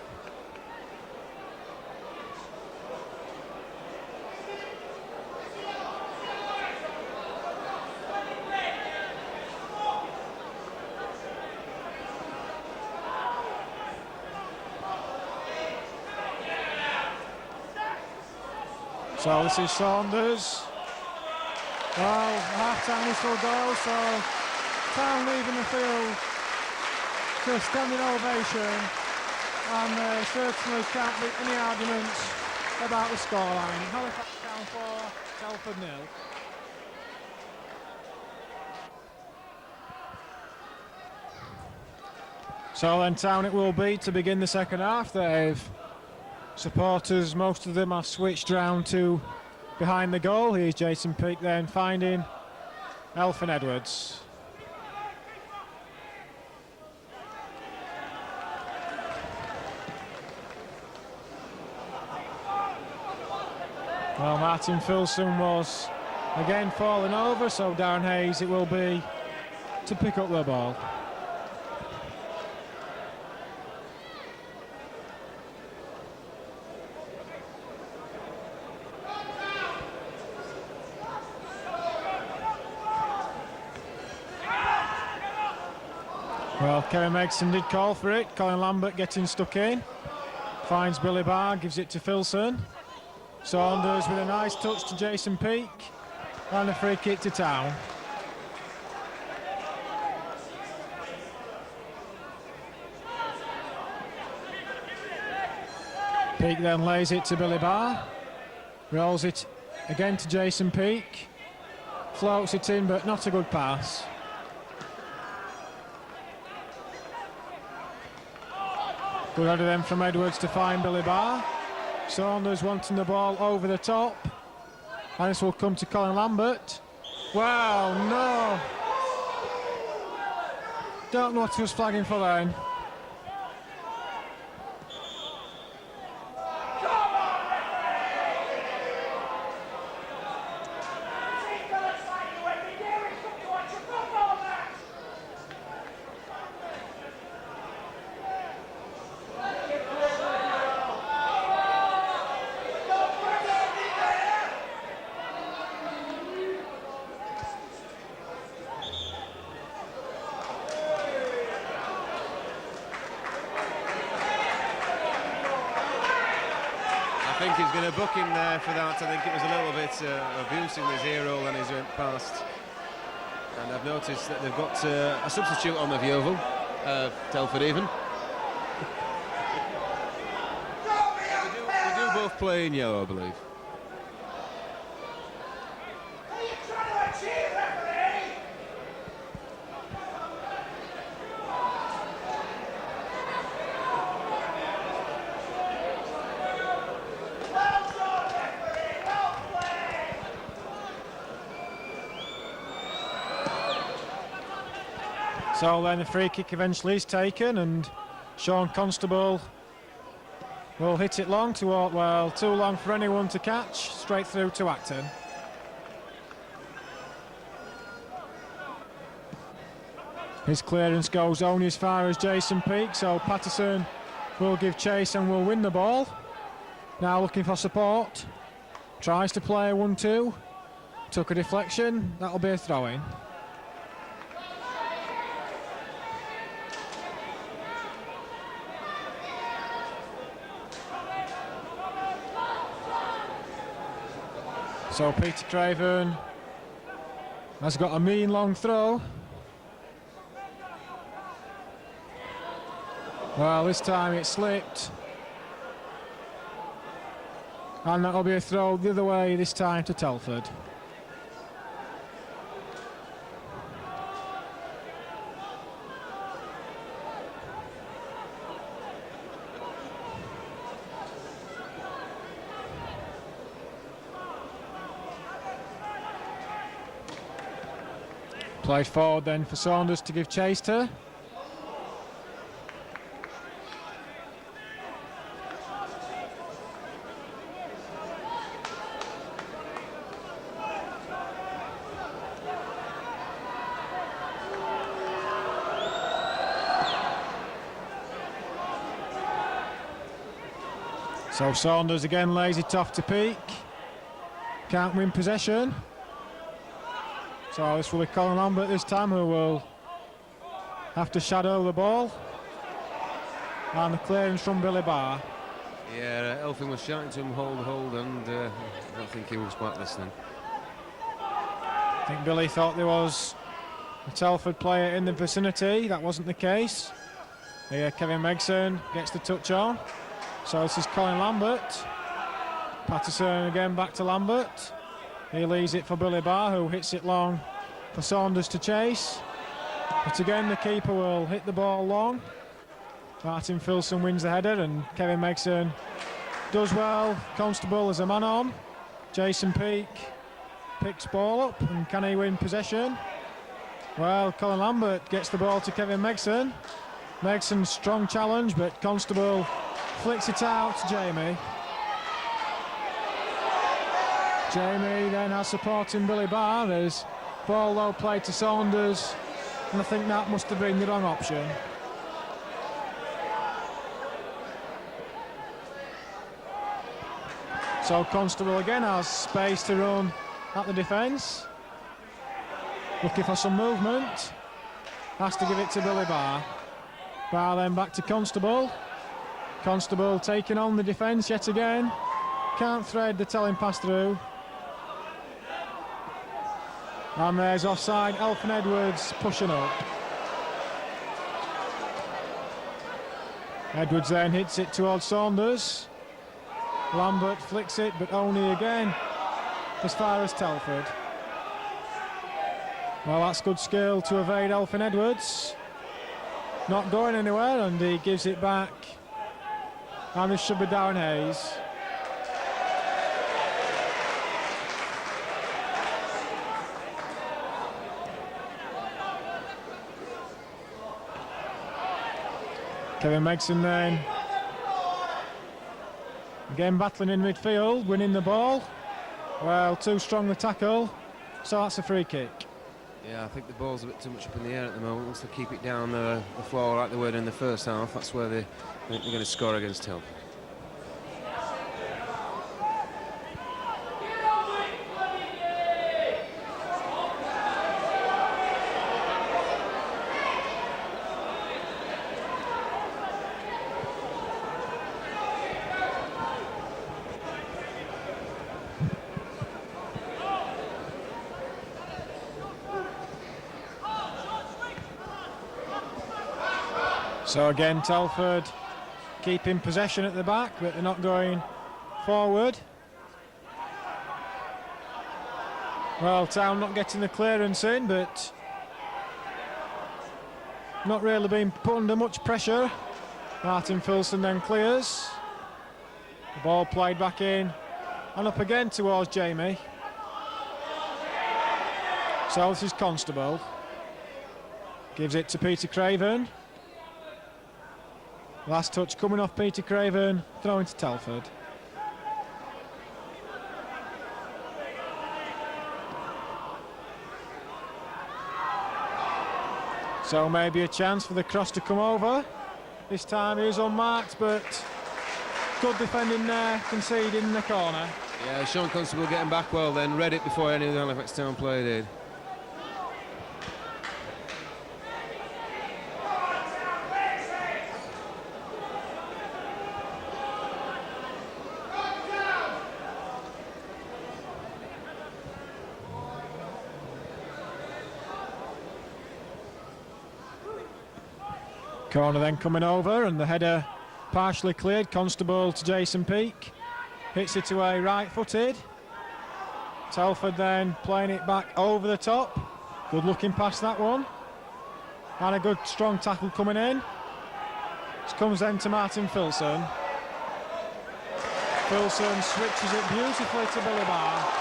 So this is Saunders. Well, half-time whistle goes, so Town leaving the field to a standing ovation, and there certainly can't be any arguments about the scoreline. Halifax Town 4, Telford 0. So then Town it will be to begin the second half. They've supporters, most of them have switched round to behind the goal. Here's Jason Peake then finding Elfyn Edwards. Well, Martin Filson was again falling over, so Darren Hayes it will be to pick up the ball. Well, Kevin Megson did call for it. Colin Lambert getting stuck in. Finds Billy Barr, gives it to Filson. Saunders with a nice touch to Jason Peake. And a free kick to Town. Peake then lays it to Billy Barr. Rolls it again to Jason Peake. Floats it in, but not a good pass. Good header then from Edwards to find Billy Barr. Saunders wanting the ball over the top. And this will come to Colin Lambert. Wow, no. Don't know what he was flagging for then. I think he's going to book him there for that. I think it was a little bit abusing his ear-roll and he's went past. And I've noticed that they've got a substitute on the Yeovil, Telford even. They do both play in yellow, I believe. So then the free kick eventually is taken and Sean Constable will hit it long toward, well, too long for anyone to catch, straight through to Acton. His clearance goes only as far as Jason Peake, so Patterson will give chase and will win the ball. Now looking for support, tries to play a 1-2, took a deflection, that'll be a throw-in. So Peter Craven has got a mean long throw. Well, this time it slipped. And that'll be a throw the other way, this time to Telford. Played forward then for Saunders to give chase to. So Saunders again lays it off to Peak. Can't win possession. So this will be Colin Lambert this time, who will have to shadow the ball. And the clearance from Billy Barr. Yeah, Elfin was shouting to him, hold, and I don't think he was quite listening. I think Billy thought there was a Telford player in the vicinity. That wasn't the case. Here Kevin Megson gets the touch on. So this is Colin Lambert. Patterson again back to Lambert. He leaves it for Billy Barr, who hits it long for Saunders to chase. But again, the keeper will hit the ball long. Martin Filson wins the header, and Kevin Megson does well. Constable is a man on. Jason Peak picks ball up, and can he win possession? Well, Colin Lambert gets the ball to Kevin Megson. Megson's strong challenge, but Constable flicks it out to Jamie. Jamie then has supporting Billy Barr. There's ball low play to Saunders, and I think that must have been the wrong option. So Constable again has space to run at the defence. Looking for some movement. Has to give it to Billy Barr. Barr then back to Constable. Constable taking on the defence yet again. Can't thread the telling pass through. And there's offside. Elfin Edwards pushing up. Edwards then hits it towards Saunders. Lambert flicks it, but only again as far as Telford. Well, that's good skill to evade Elfin Edwards. Not going anywhere, and he gives it back. And this should be Darren Hayes. Kevin Megson then again battling in midfield, winning the ball. Well, too strong the tackle, so that's a free kick. Yeah, I think the ball's a bit too much up in the air at the moment. Once they keep it down the floor like they were in the first half, that's where they're going to score against Telford. So again, Telford keeping possession at the back, but they're not going forward. Well, Town not getting the clearance in, but not really being put under much pressure. Martin Filson then clears. The ball played back in and up again towards Jamie. So this is Constable. Gives it to Peter Craven. Last touch coming off Peter Craven, throwing to Telford. So maybe a chance for the cross to come over. This time he is unmarked, but good defending there, conceding in the corner. Yeah, Sean Constable getting back well then, read it before any of the Halifax Town player did. Corner then coming over, and the header partially cleared. Constable to Jason Peak. Hits it away right-footed. Telford then playing it back over the top. Good looking past that one. And a good strong tackle coming in. This comes then to Martin Filson. Filson switches it beautifully to Billy Barr.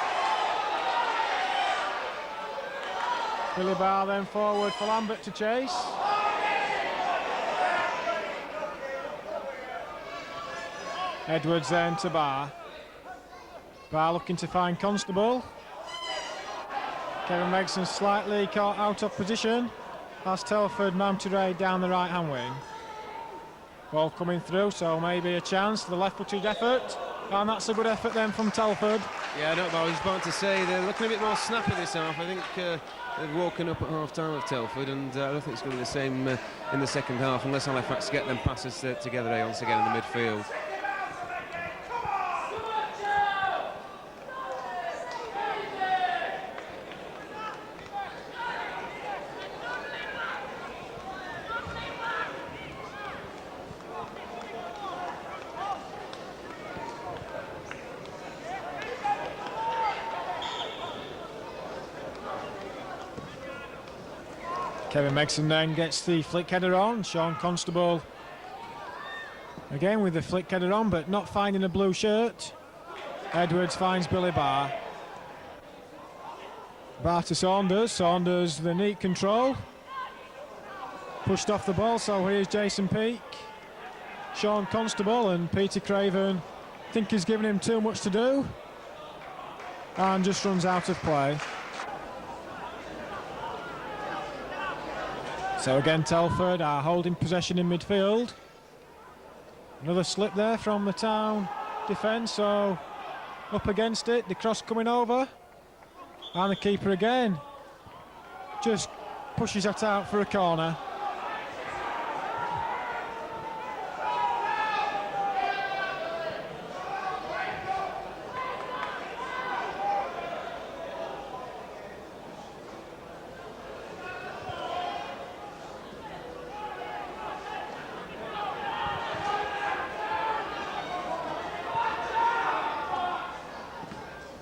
Billy Barr then forward for Lambert to chase. Edwards then to Barr. Barr looking to find Constable. Kevin Megson slightly caught out of position as Telford mounted raid down the right hand wing. Ball coming through, so maybe a chance for the left-footed effort. And that's a good effort then from Telford. Yeah, no, but I was about to say they're looking a bit more snappy this half. I think they've woken up at half-time with Telford, and I don't think it's going to be the same in the second half unless Halifax get them passes together once again in the midfield. Kevin Megson then gets the flick header on. Sean Constable again with the flick header on, but not finding a blue shirt. Edwards finds Billy Barr. Barr to Saunders. Saunders the neat control. Pushed off the ball, so here's Jason Peake. Sean Constable and Peter Craven think he's given him too much to do and just runs out of play. So again, Telford are holding possession in midfield. Another slip there from the Town defence, so up against it, the cross coming over. And the keeper again just pushes that out for a corner.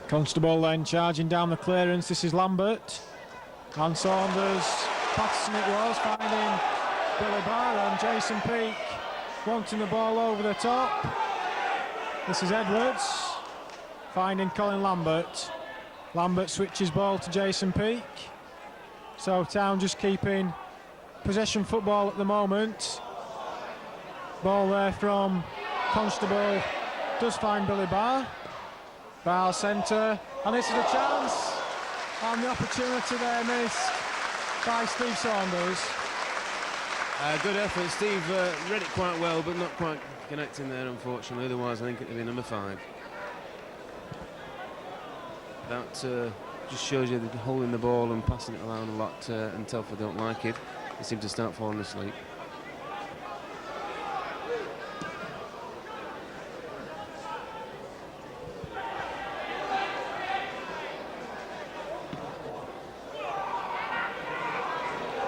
Constable then charging down the clearance. This is Lambert. And Saunders, Patterson it was, finding Billy Barr and Jason Peake wanting the ball over the top. This is Edwards, finding Colin Lambert. Lambert switches ball to Jason Peake. So Town just keeping possession football at the moment. Ball there from Constable, does find Billy Barr. Barr centre, and this is a chance, and the opportunity there missed by Steve Saunders. Good effort, Steve read it quite well, but not quite connecting there, unfortunately. Otherwise, I think it would be number 5. That just shows you they're holding the ball and passing it around a lot, and Telford don't like it. They seem to start falling asleep.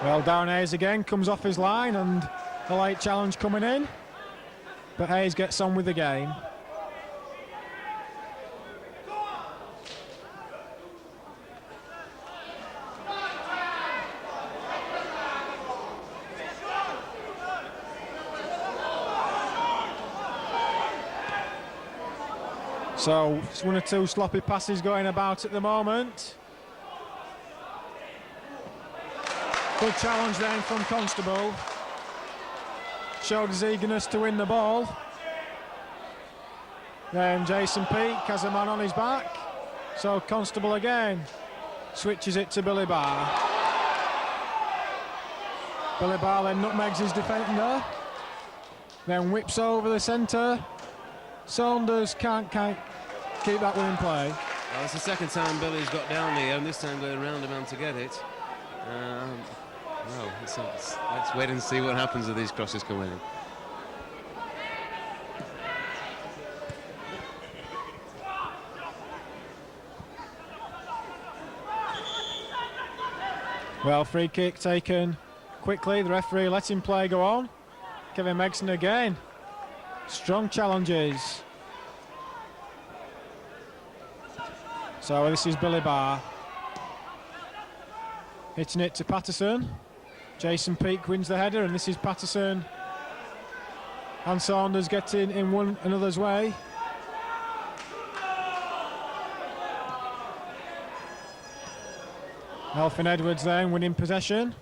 Well, Darren Hayes again comes off his line, and a late challenge coming in, but Hayes gets on with the game. So it's 1 or 2 sloppy passes going about at the moment. Good challenge then from Constable. Showed his eagerness to win the ball. Then Jason Peake has a man on his back. So Constable again switches it to Billy Barr. Billy Barr then nutmegs his defender. Then whips over the centre. Saunders can't keep that one in play. Well, it's the second time Billy's got down here, and this time going around him to get it. Well, let's wait and see what happens with these crosses coming in. Well, free kick taken quickly. The referee lets him play go on. Kevin Megson again. Strong challenges. So this is Billy Barr. Hitting it to Patterson. Jason Peake wins the header, and this is Patterson. And Saunders getting in one another's way. Elfyn Edwards then winning possession.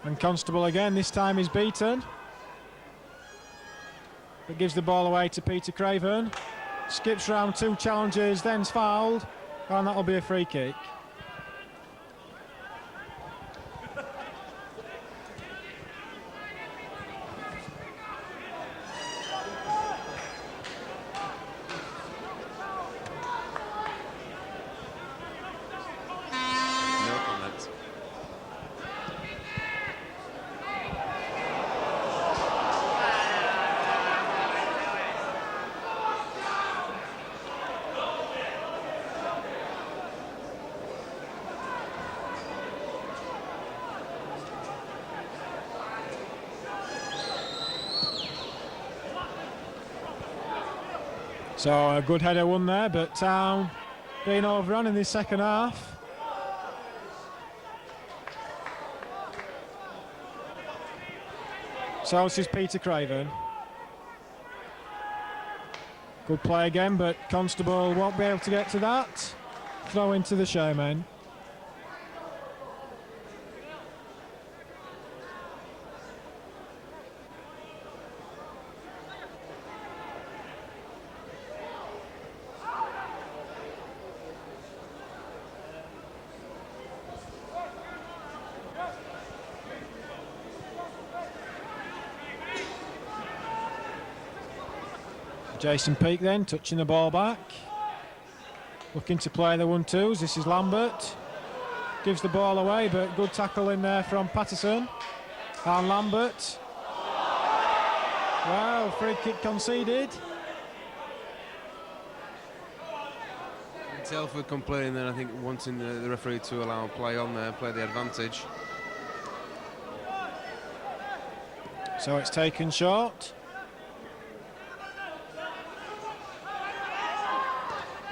And Constable again, this time is beaten. But gives the ball away to Peter Craven. Skips round 2 challenges, then's fouled. And that'll be a free kick. So a good header won there, but Town being overrun in the second half. So this is Peter Craven. Good play again, but Constable won't be able to get to that. Throw into the Shaymen. Jason Peake then, touching the ball back. Looking to play the 1-2s. This is Lambert. Gives the ball away, but good tackle in there from Patterson. And Lambert. Wow, free kick conceded. And Telford complaining then, I think, wanting the referee to allow play on there, play the advantage. So it's taken short.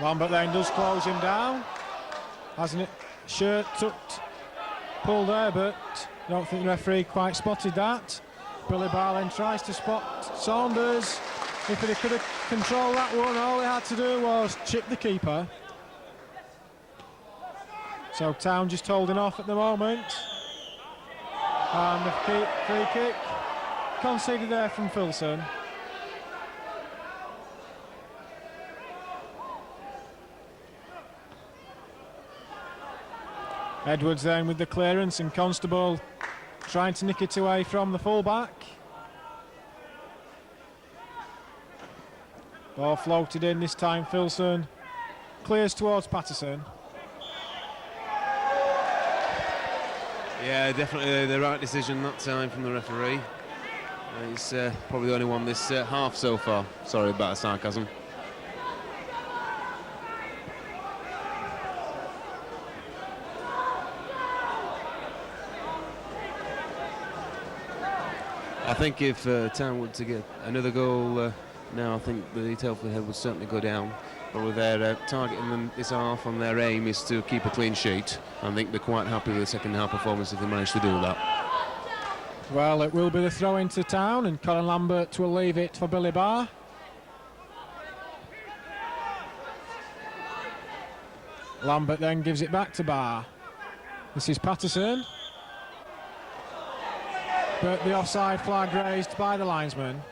Lambert then does close him down. Hasn't it? Shirt tucked, pulled there, but I don't think the referee quite spotted that. Billy Barr then tries to spot Saunders. If he could have controlled that one, all he had to do was chip the keeper. So Town just holding off at the moment. And the free kick conceded there from Filson. Edwards then with the clearance, and Constable trying to nick it away from the fullback. Ball floated in this time. Filson clears towards Patterson. Yeah, definitely the right decision that time from the referee. He's probably the only one this half so far. Sorry about the sarcasm. I think if Town were to get another goal now, I think the Telford head would certainly go down. But with their targeting them this half, and their aim is to keep a clean sheet, I think they're quite happy with the second half performance if they manage to do that. Well, it will be the throw into Town, and Colin Lambert will leave it for Billy Barr. Lambert then gives it back to Barr. This is Patterson. But the offside flag raised by the linesman.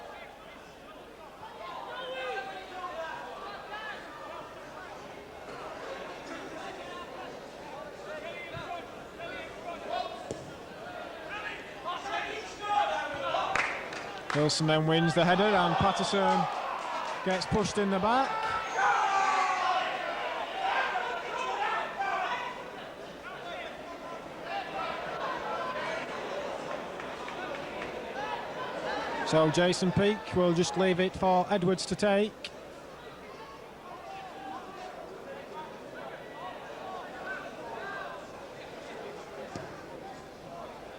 Wilson then wins the header, and Patterson gets pushed in the back. So Jason Peake will just leave it for Edwards to take.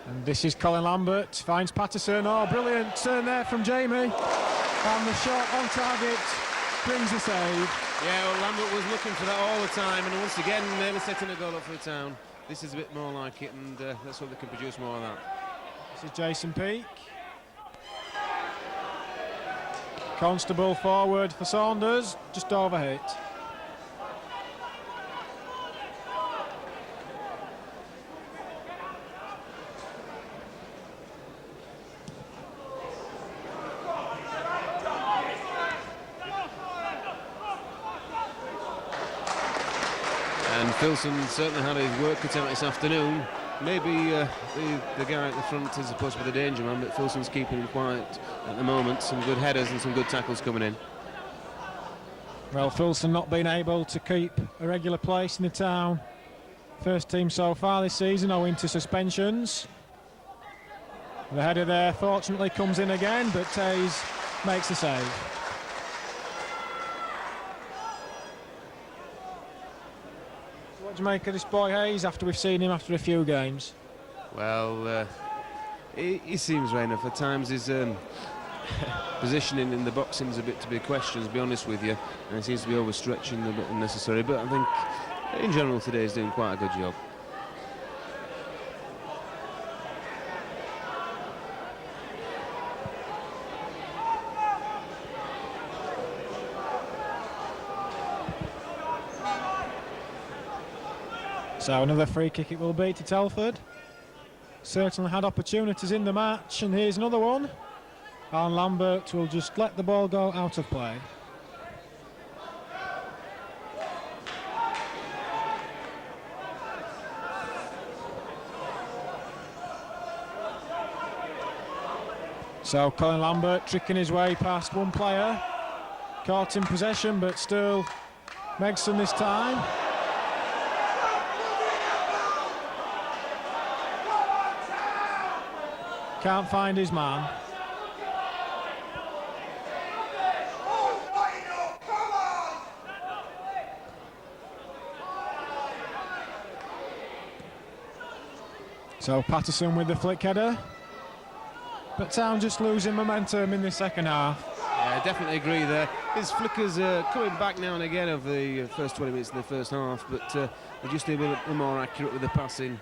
And this is Colin Lambert, finds Patterson. Oh, brilliant turn there from Jamie. And the shot on target brings a save. Yeah, well, Lambert was looking for that all the time, and once again, nearly setting a goal up for the Town. This is a bit more like it, and let's hope they can produce more of that. This is Jason Peake. Constable forward for Saunders, just overhit. And Filson certainly had his work cut out this afternoon. Maybe the guy at the front is supposed to be the danger man, but Filson's keeping him quiet at the moment. Some good headers and some good tackles coming in. Well, Filson not being able to keep a regular place in the Town first team so far this season, owing to suspensions. The header there fortunately comes in again, but Tays makes the save. What do you make of this boy Hayes after we've seen him after a few games? Well, he seems right enough. At times positioning in the boxing is a bit to be questioned, to be honest with you, and he seems to be overstretching a bit unnecessary, but I think in general today he's doing quite a good job. So another free kick it will be to Telford. Certainly had opportunities in the match, and here's another one. And Lambert will just let the ball go out of play. So Colin Lambert tricking his way past one player. Caught in possession, but still Megson this time. Can't find his man. So Patterson with the flick header. But Town just losing momentum in the second half. Yeah, I definitely agree there. His flickers are coming back now and again over the first 20 minutes in the first half, but they just need to be more accurate with the passing.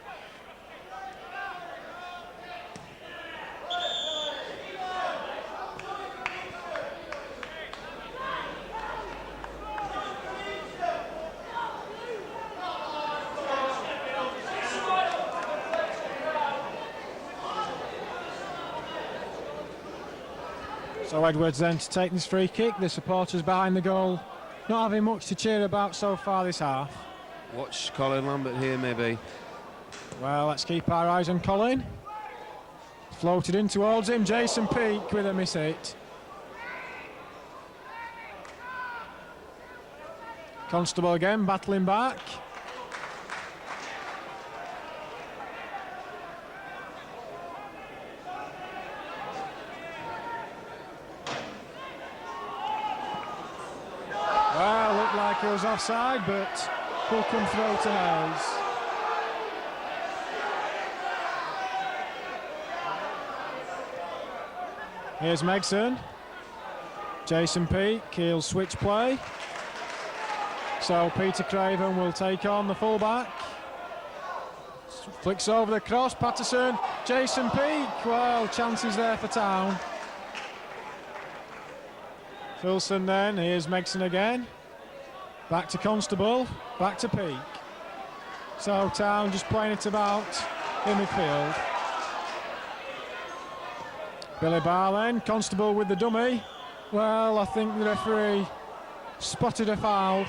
So Edwards then to take this free kick. The supporters behind the goal not having much to cheer about so far this half. Watch Colin Lambert here, maybe. Well, let's keep our eyes on Colin. Floated in towards him. Jason Peake with a miss hit. Constable again, battling back. Well, looked like it was offside, but will come through to Hayes. Here's Megson. Jason Peake, he'll switch play. So Peter Craven will take on the fullback. Flicks over the cross, Patterson, Jason Peake. Well, chances there for Town. Filson then, here's Megson again. Back to Constable, back to Peake. So Town just playing it about in midfield. Billy Barr then, Constable with the dummy. Well, I think the referee spotted a foul.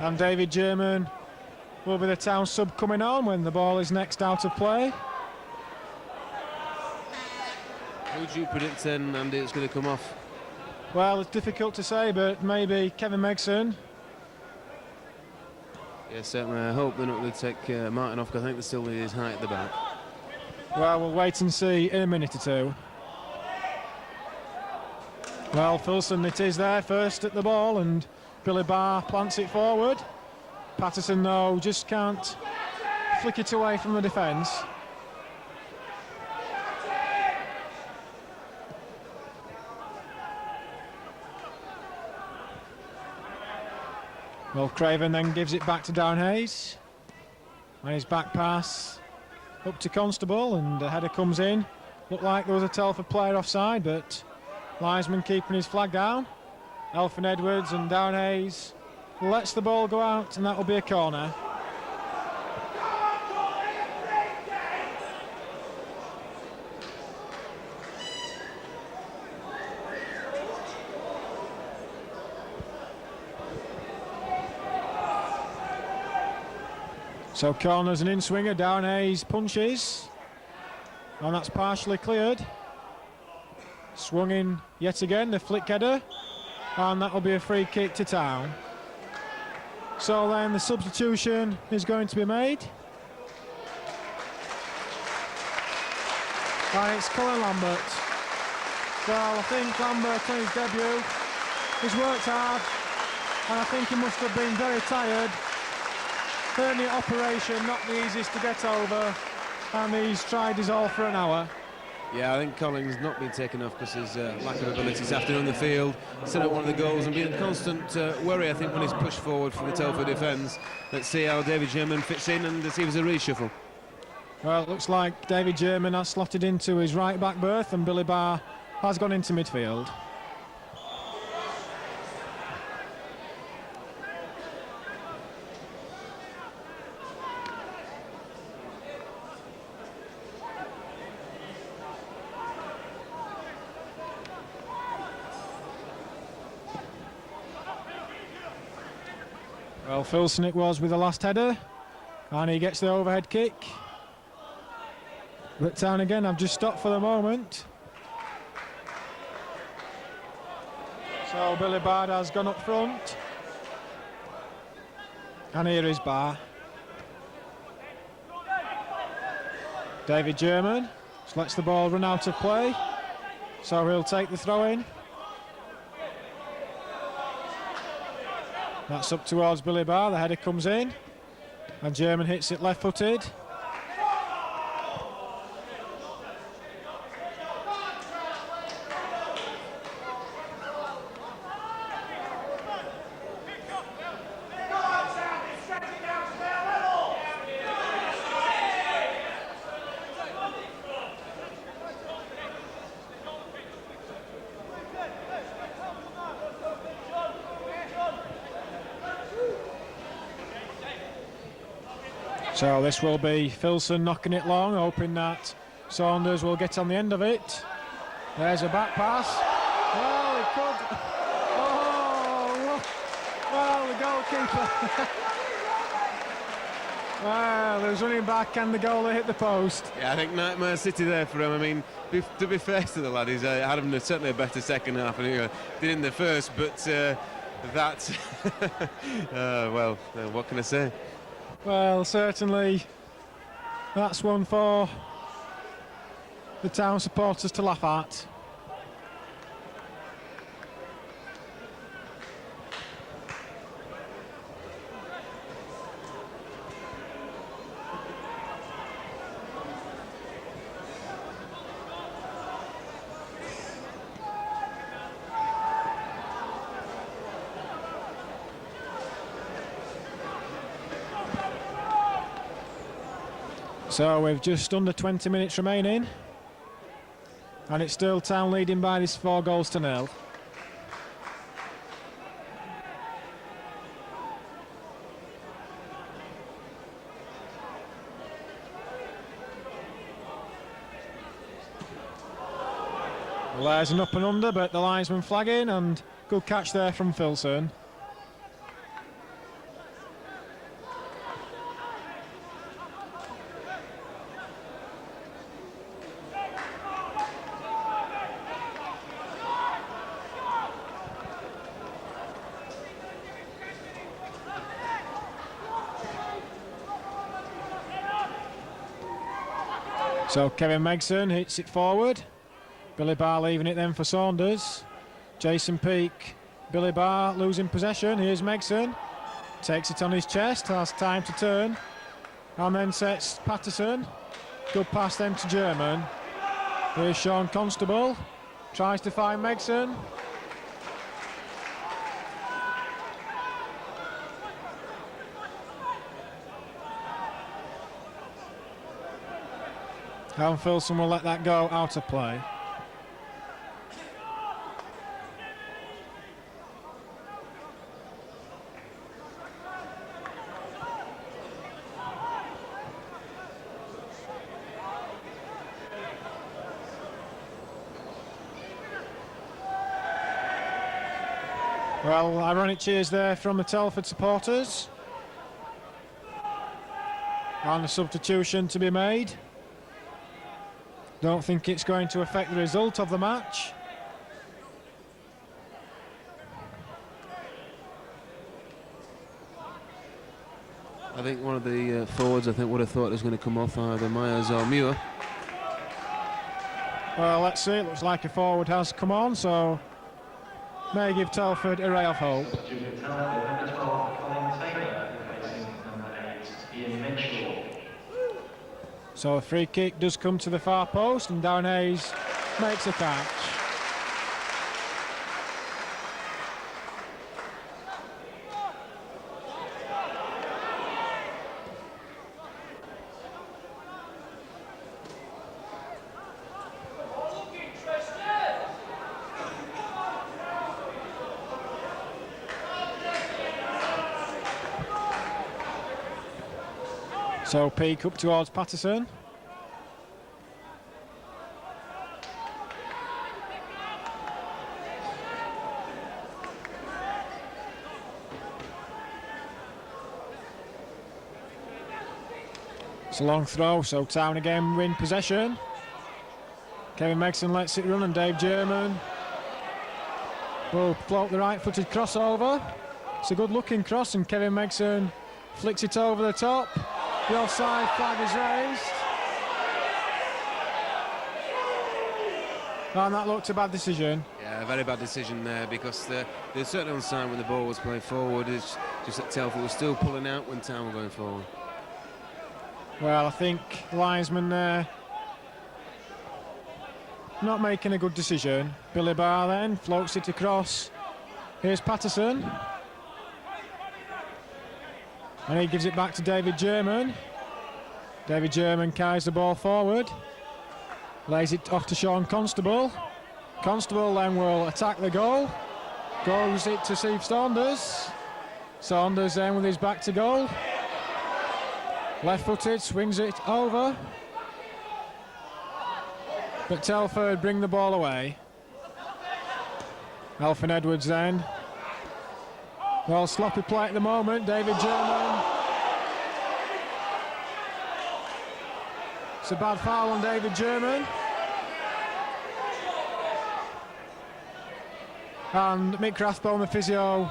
And David German will be the Town sub coming on when the ball is next out of play. Who do you predict then, Andy, it's going to come off? Well, it's difficult to say, but maybe Kevin Megson. Yeah, certainly. I hope they're not going to take Martin off, because I think they still need his height at the back. Well, we'll wait and see in a minute or two. Well, Filson it is there first at the ball, and Billy Barr plants it forward. Patterson, though, just can't flick it away from the defence. Well, Craven then gives it back to Darren Hayes. And his back pass up to Constable, and the header comes in. Looked like there was a Telford player offside, but linesman keeping his flag down. Elfyn Edwards and Darren Hayes lets the ball go out, and that will be a corner. So corners and in-swinger, Darren Hayes punches, and that's partially cleared. Swung in yet again, the flick header, and that will be a free kick to Town. So then the substitution is going to be made. And it's Colin Lambert. Well, I think Lambert on his debut, he's worked hard, and I think he must have been very tired hernia operation, not the easiest to get over, and he's tried his all for an hour. Yeah, I think Collins not been taken off because his lack of ability this afternoon on the field, set up one of the goals and been a constant worry, I think, when he's pushed forward for the Telford defence. Let's see how David Shaymen fits in and see if there's a reshuffle. Well, it looks like David Shaymen has slotted into his right back berth and Billy Barr has gone into midfield. Well, Filson it was with the last header, and he gets the overhead kick. But Town again, I've just stopped for the moment. So Billy Bard has gone up front. And here is Barr. David German just lets the ball run out of play. So he'll take the throw in. That's up towards Billy Barr, the header comes in. And German hits it left-footed. So this will be Filson knocking it long, hoping that Saunders will get on the end of it. There's a back pass. Well, he could. Oh, well, the goalkeeper. Well, there's running back and the goalie hit the post. Yeah, I think Nightmare City there for him. I mean, to be fair to the lad, he's had him certainly a better second half than did in the first, but that, well, what can I say? Well, certainly that's one for the Town supporters to laugh at. So we've just under 20 minutes remaining, and it's still Town leading by this 4-0. Well, there's an up and under, but the linesman flagging, and good catch there from Filson. So Kevin Megson hits it forward. Billy Barr leaving it then for Saunders. Jason Peake, Billy Barr losing possession. Here's Megson. Takes it on his chest, has time to turn. And then sets Patterson. Good pass then to German. Here's Sean Constable. Tries to find Megson. Alan Filson will let that go out of play. Well, ironic cheers there from the Telford supporters. And a substitution to be made. Don't think it's going to affect the result of the match. I think one of the forwards, would have thought it was going to come off either Myers or Muir. Well, let's see. It looks like a forward has come on, so may give Telford a ray of hope. So a free kick does come to the far post and Darren Hayes makes a catch. So Peak up towards Patterson. It's a long throw, so Town again win possession. Kevin Megson lets it run and Dave German will float the right-footed crossover. It's a good looking cross and Kevin Megson flicks it over the top. The offside flag is raised. And that looked a bad decision. Yeah, a very bad decision there because they're certainly onside when the ball was played forward. It's just that Telford was still pulling out when Town were going forward. Well, I think the linesman there not making a good decision. Billy Barr then floats it across. Here's Patterson. And he gives it back to David German. David German carries the ball forward. Lays it off to Sean Constable. Constable then will attack the goal. Goes it to Steve Saunders. Saunders then with his back to goal. Left-footed, swings it over. But Telford bring the ball away. Alfyn Edwards then. Well, sloppy play at the moment, David German. It's a bad foul on David German. And Mick Rathbone, the physio,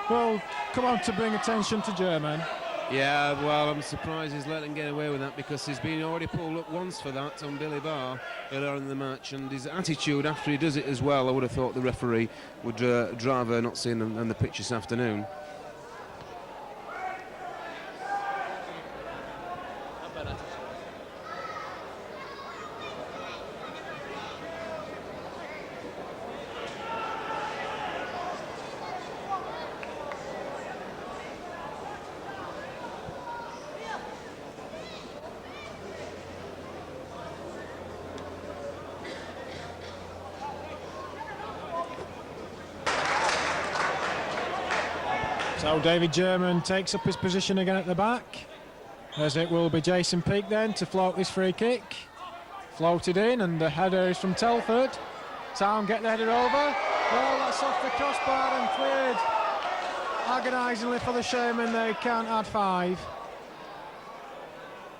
will come on to bring attention to German. Yeah, well, I'm surprised he's let him get away with that because he's been already pulled up once for that on Billy Barr earlier in the match, and his attitude after he does it as well, I would have thought the referee would rather not seen on the pitch this afternoon. So David German takes up his position again at the back, as it will be Jason Peake then to float this free kick. Floated in and the header is from Telford. Town get the header over. Well, that's off the crossbar and cleared agonisingly for the Shaymen. They can't add 5.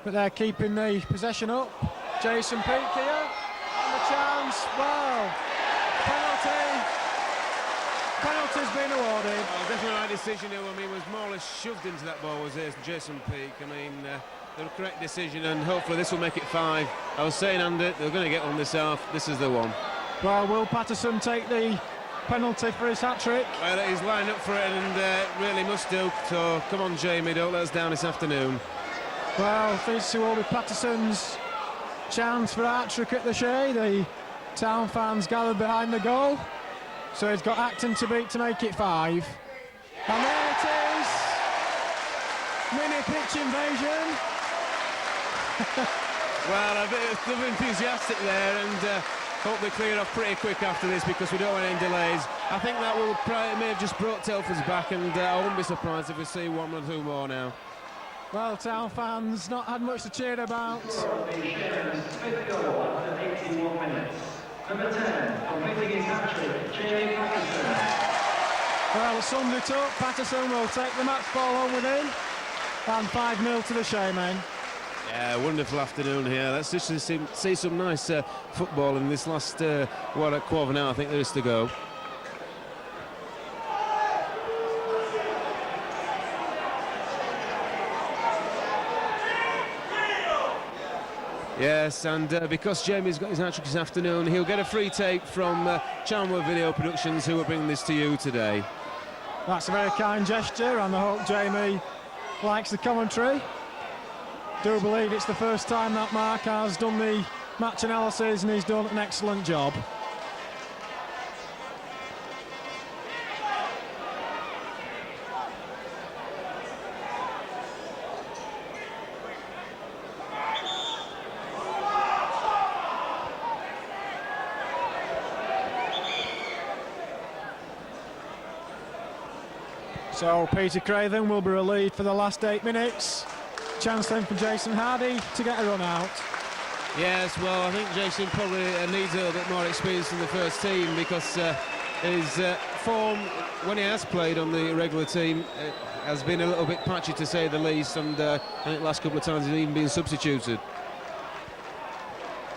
But they're keeping the possession up. Jason Peake here and the chance. Wow. Penalty's been awarded. Well, definitely the right decision here. I mean, was more or less shoved into that ball was Jason Peake. I mean, the correct decision, and hopefully this will make it 5. I was saying, Andy, they're going to get on this half. This is the one. Well, will Patterson take the penalty for his hat-trick? Well, he's lined up for it and really must do. So, come on, Jamie, don't let us down this afternoon. Well, this will be Patterson's chance for a hat-trick at the Shay. The Town fans gathered behind the goal. So he's got Acton to beat to make it 5. And there it is! Mini pitch invasion. Well, a bit of enthusiastic there, and hope they clear off pretty quick after this because we don't want any delays. I think that will may have just brought Telford's back, and I wouldn't be surprised if we see 1 or 2 more now. Well, Town fans not had much to cheer about. Fifth goal after 81 minutes. Number 10, completing his hat-trick, Shay Patterson. Well, summed it up. Patterson will take the match ball home with him. And 5-0 to the Shaymen. Yeah, wonderful afternoon here. Let's just see some nice football in this last, a quarter of an hour I think there is to go. Yes, and because Jamie's got his hat-trick this afternoon, he'll get a free take from Chandler Video Productions, who are bringing this to you today. That's a very kind gesture, and I hope Jamie likes the commentary. do believe it's the first time that Mark has done the match analysis, and he's done an excellent job. So Peter Craven will be relieved for the last 8 minutes. Chance then for Jason Hardy to get a run out. Yes, well, I think Jason probably needs a little bit more experience in the first team, because his form, when he has played on the regular team, has been a little bit patchy, to say the least, and I think the last couple of times he's even been substituted.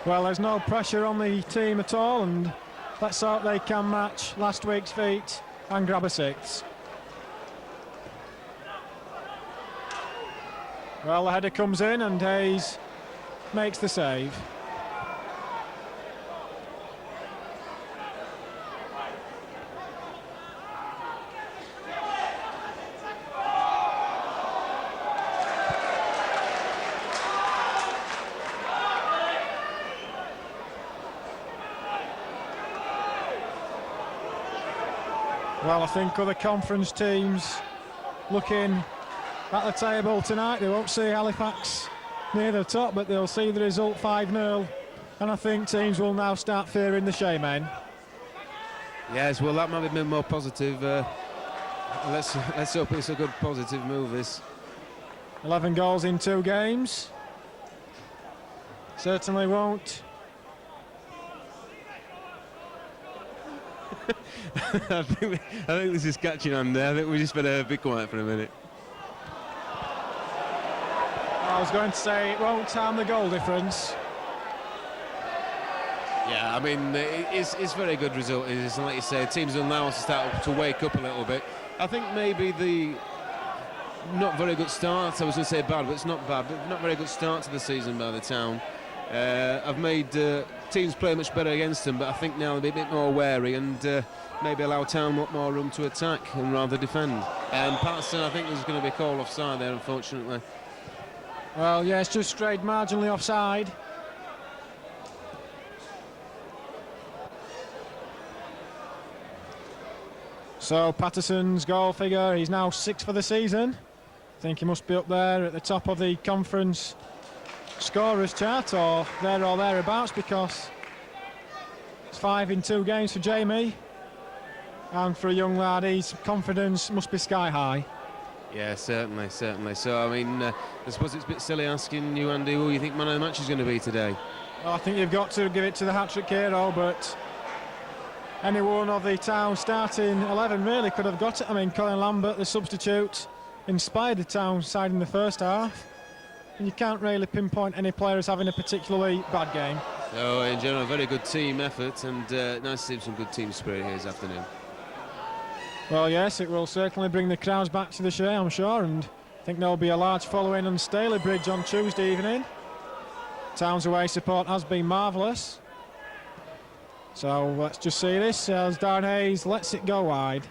Well, there's no pressure on the team at all, and let's hope they can match last week's feat and grab a sixth. Well, the header comes in and Hayes makes the save. Well, I think other conference teams looking at the table tonight, they won't see Halifax near the top, but they'll see the result 5-0, and I think teams will now start fearing the Shaymen. Yes, well, that might have been more positive. Let's hope it's a good positive move, this. 11 goals in 2 games. Certainly won't. I think this is catching on there. I think we just better be quiet for a minute. I was going to say it won't harm the goal difference. Yeah, I mean, it's a very good result. It's like you say, teams will now start to wake up a little bit. I think maybe the not very good start, I was going to say bad, but it's not bad, but not very good start to the season by the Town. I've made teams play much better against them, but I think now they'll be a bit more wary and maybe allow Town more room to attack and rather defend. Patterson, I think there's going to be a call offside there, unfortunately. Well, yeah, it's just strayed marginally offside. So Patterson's goal figure, he's now 6th for the season. I think he must be up there at the top of the conference scorers chart, or thereabouts, because it's 5 in 2 games for Jamie, and for a young lad, his confidence must be sky high. Yeah, certainly. So, I mean, I suppose it's a bit silly asking you, Andy, who you think man of the match is going to be today. Well, I think you've got to give it to the hat-trick hero, but any one of the Town starting 11 really could have got it. I mean, Colin Lambert, the substitute, inspired the Town side in the first half, and you can't really pinpoint any players having a particularly bad game. So, in general, a very good team effort, and nice to see some good team spirit here this afternoon. Well, yes, it will certainly bring the crowds back to the Shay, I'm sure, and I think there'll be a large following on Staley Bridge on Tuesday evening. Town's away support has been marvellous. So let's just see this as Darren Hayes lets it go wide.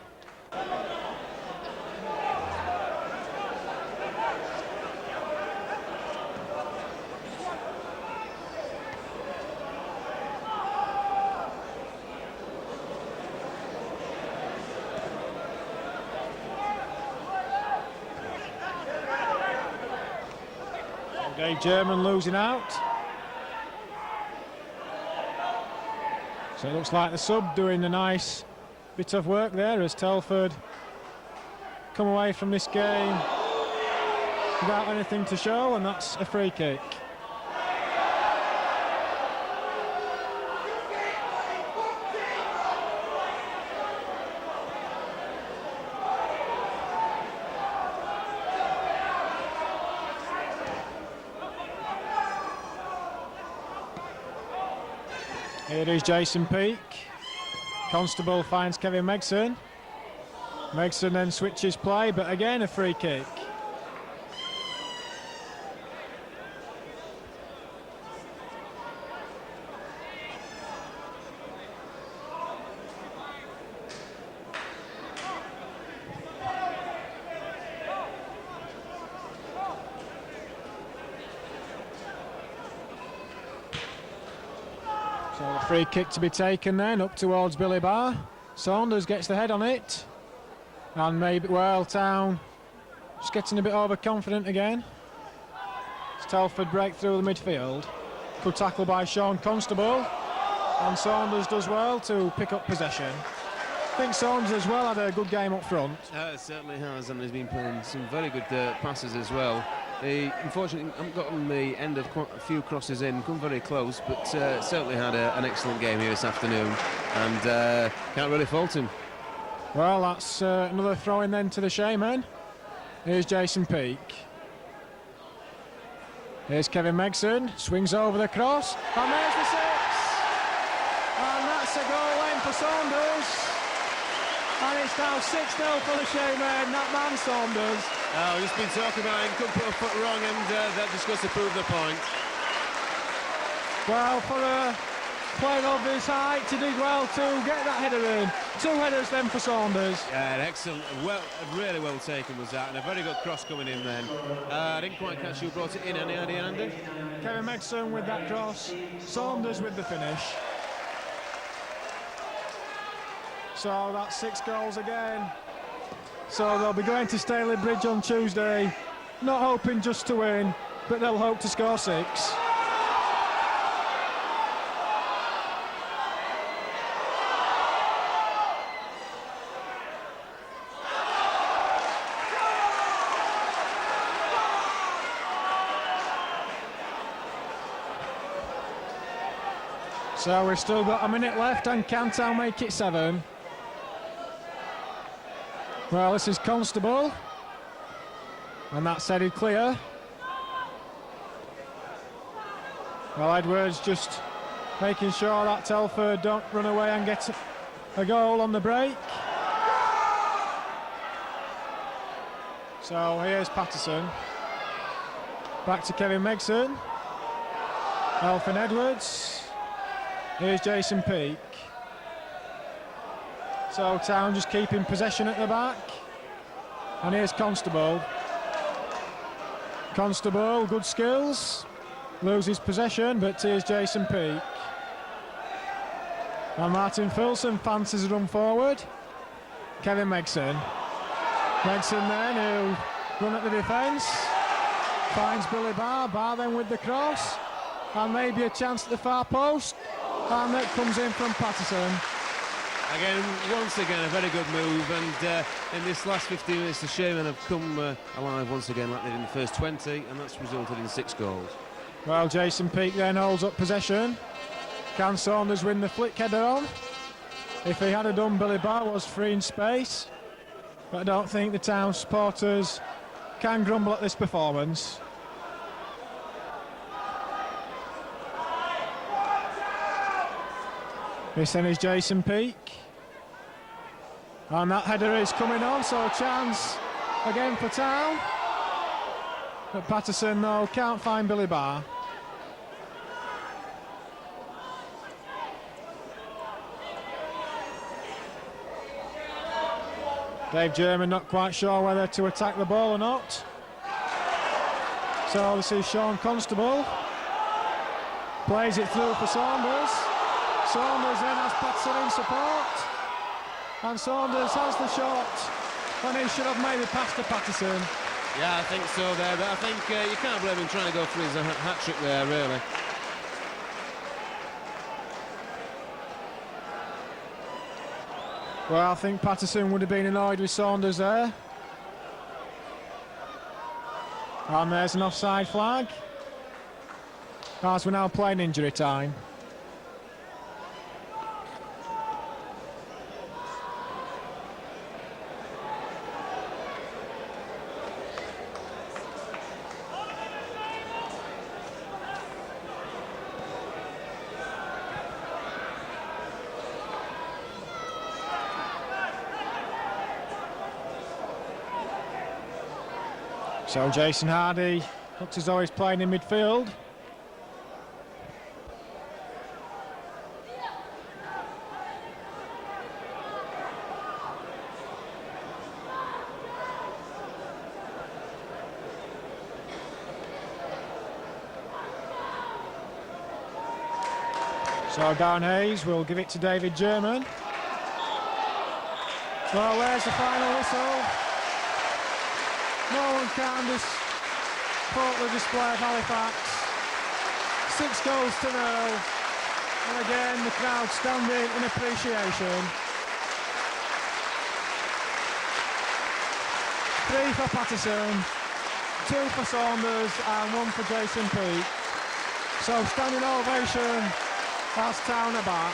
Dave German losing out. So it looks like the sub doing a nice bit of work there as Telford come away from this game without anything to show, and that's a free kick. Here is Jason Peake. Constable finds Kevin Megson. Megson then switches play, but again a free kick. So a free kick to be taken then, up towards Billy Barr. Saunders gets the head on it. And maybe, well, Town just getting a bit overconfident again. It's Telford break through the midfield. Good tackle by Sean Constable. And Saunders does well to pick up possession. I think Saunders as well had a good game up front. It certainly has, and he's been playing some very good passes as well. He unfortunately haven't gotten the end of quite a few crosses in, come very close, but certainly had an excellent game here this afternoon, and can't really fault him. Well, that's another throw in then to the Shaymen. Here's Jason Peake. Here's Kevin Megson, swings over the cross, and there's the 6! And that's a goal then for Saunders. And it's now 6-0 for the Shaymen, that man Saunders. Oh, we've just been talking about him, couldn't put a foot wrong, and that just goes to prove the point. Well, for a player of his height, he did well to get that header in. 2 headers then for Saunders. Yeah, excellent, really well taken was that, and a very good cross coming in then. I didn't quite catch who brought it in, any idea, Andy? Kevin Megson with that cross, Saunders with the finish. So that's 6 goals again. So they'll be going to Staley Bridge on Tuesday, not hoping just to win, but they'll hope to score 6. So we've still got a minute left, and can Town make it 7? Well, this is Constable, and that's headed clear. Well, Edwards just making sure that Telford don't run away and get a goal on the break. So here's Patterson. Back to Kevin Megson. Elfin Edwards. Here's Jason Peake. So Town just keeping possession at the back. And here's Constable. Constable, good skills. Loses possession, but here's Jason Peake. And Martin Filson fancies a run forward. Kevin Megson. Megson then, who run at the defence. Finds Billy Barr. Barr then with the cross. And maybe a chance at the far post. And that comes in from Patterson. Again, once again, a very good move, and in this last 15 minutes, the Shaymen have come alive once again like they did in the first 20, and that's resulted in 6 goals. Well, Jason Peake then holds up possession. Can Saunders win the flick header on? If he had done, Billy Barr was free in space, but I don't think the Town supporters can grumble at this performance. This then is Jason Peake. And that header is coming on, so a chance again for Town. But Patterson, though, can't find Billy Barr. Dave German not quite sure whether to attack the ball or not. So this is Sean Constable. Plays it through for Saunders. Saunders then has Patterson in support, and Saunders has the shot, and he should have made the pass to Patterson. Yeah, I think so there, but I think you can't blame him trying to go for his hat-trick there, really. Well, I think Patterson would have been annoyed with Saunders there. And there's an offside flag, as we're now playing injury time. So Jason Hardy looks as though he's playing in midfield. So Darren Hayes will give it to David German. Well, there's the final whistle. No one can fault the display of Halifax. 6 goals to 0. And again, the crowd standing in appreciation. 3 for Patterson, 2 for Saunders and 1 for Jason Peake. So standing ovation as Town are back.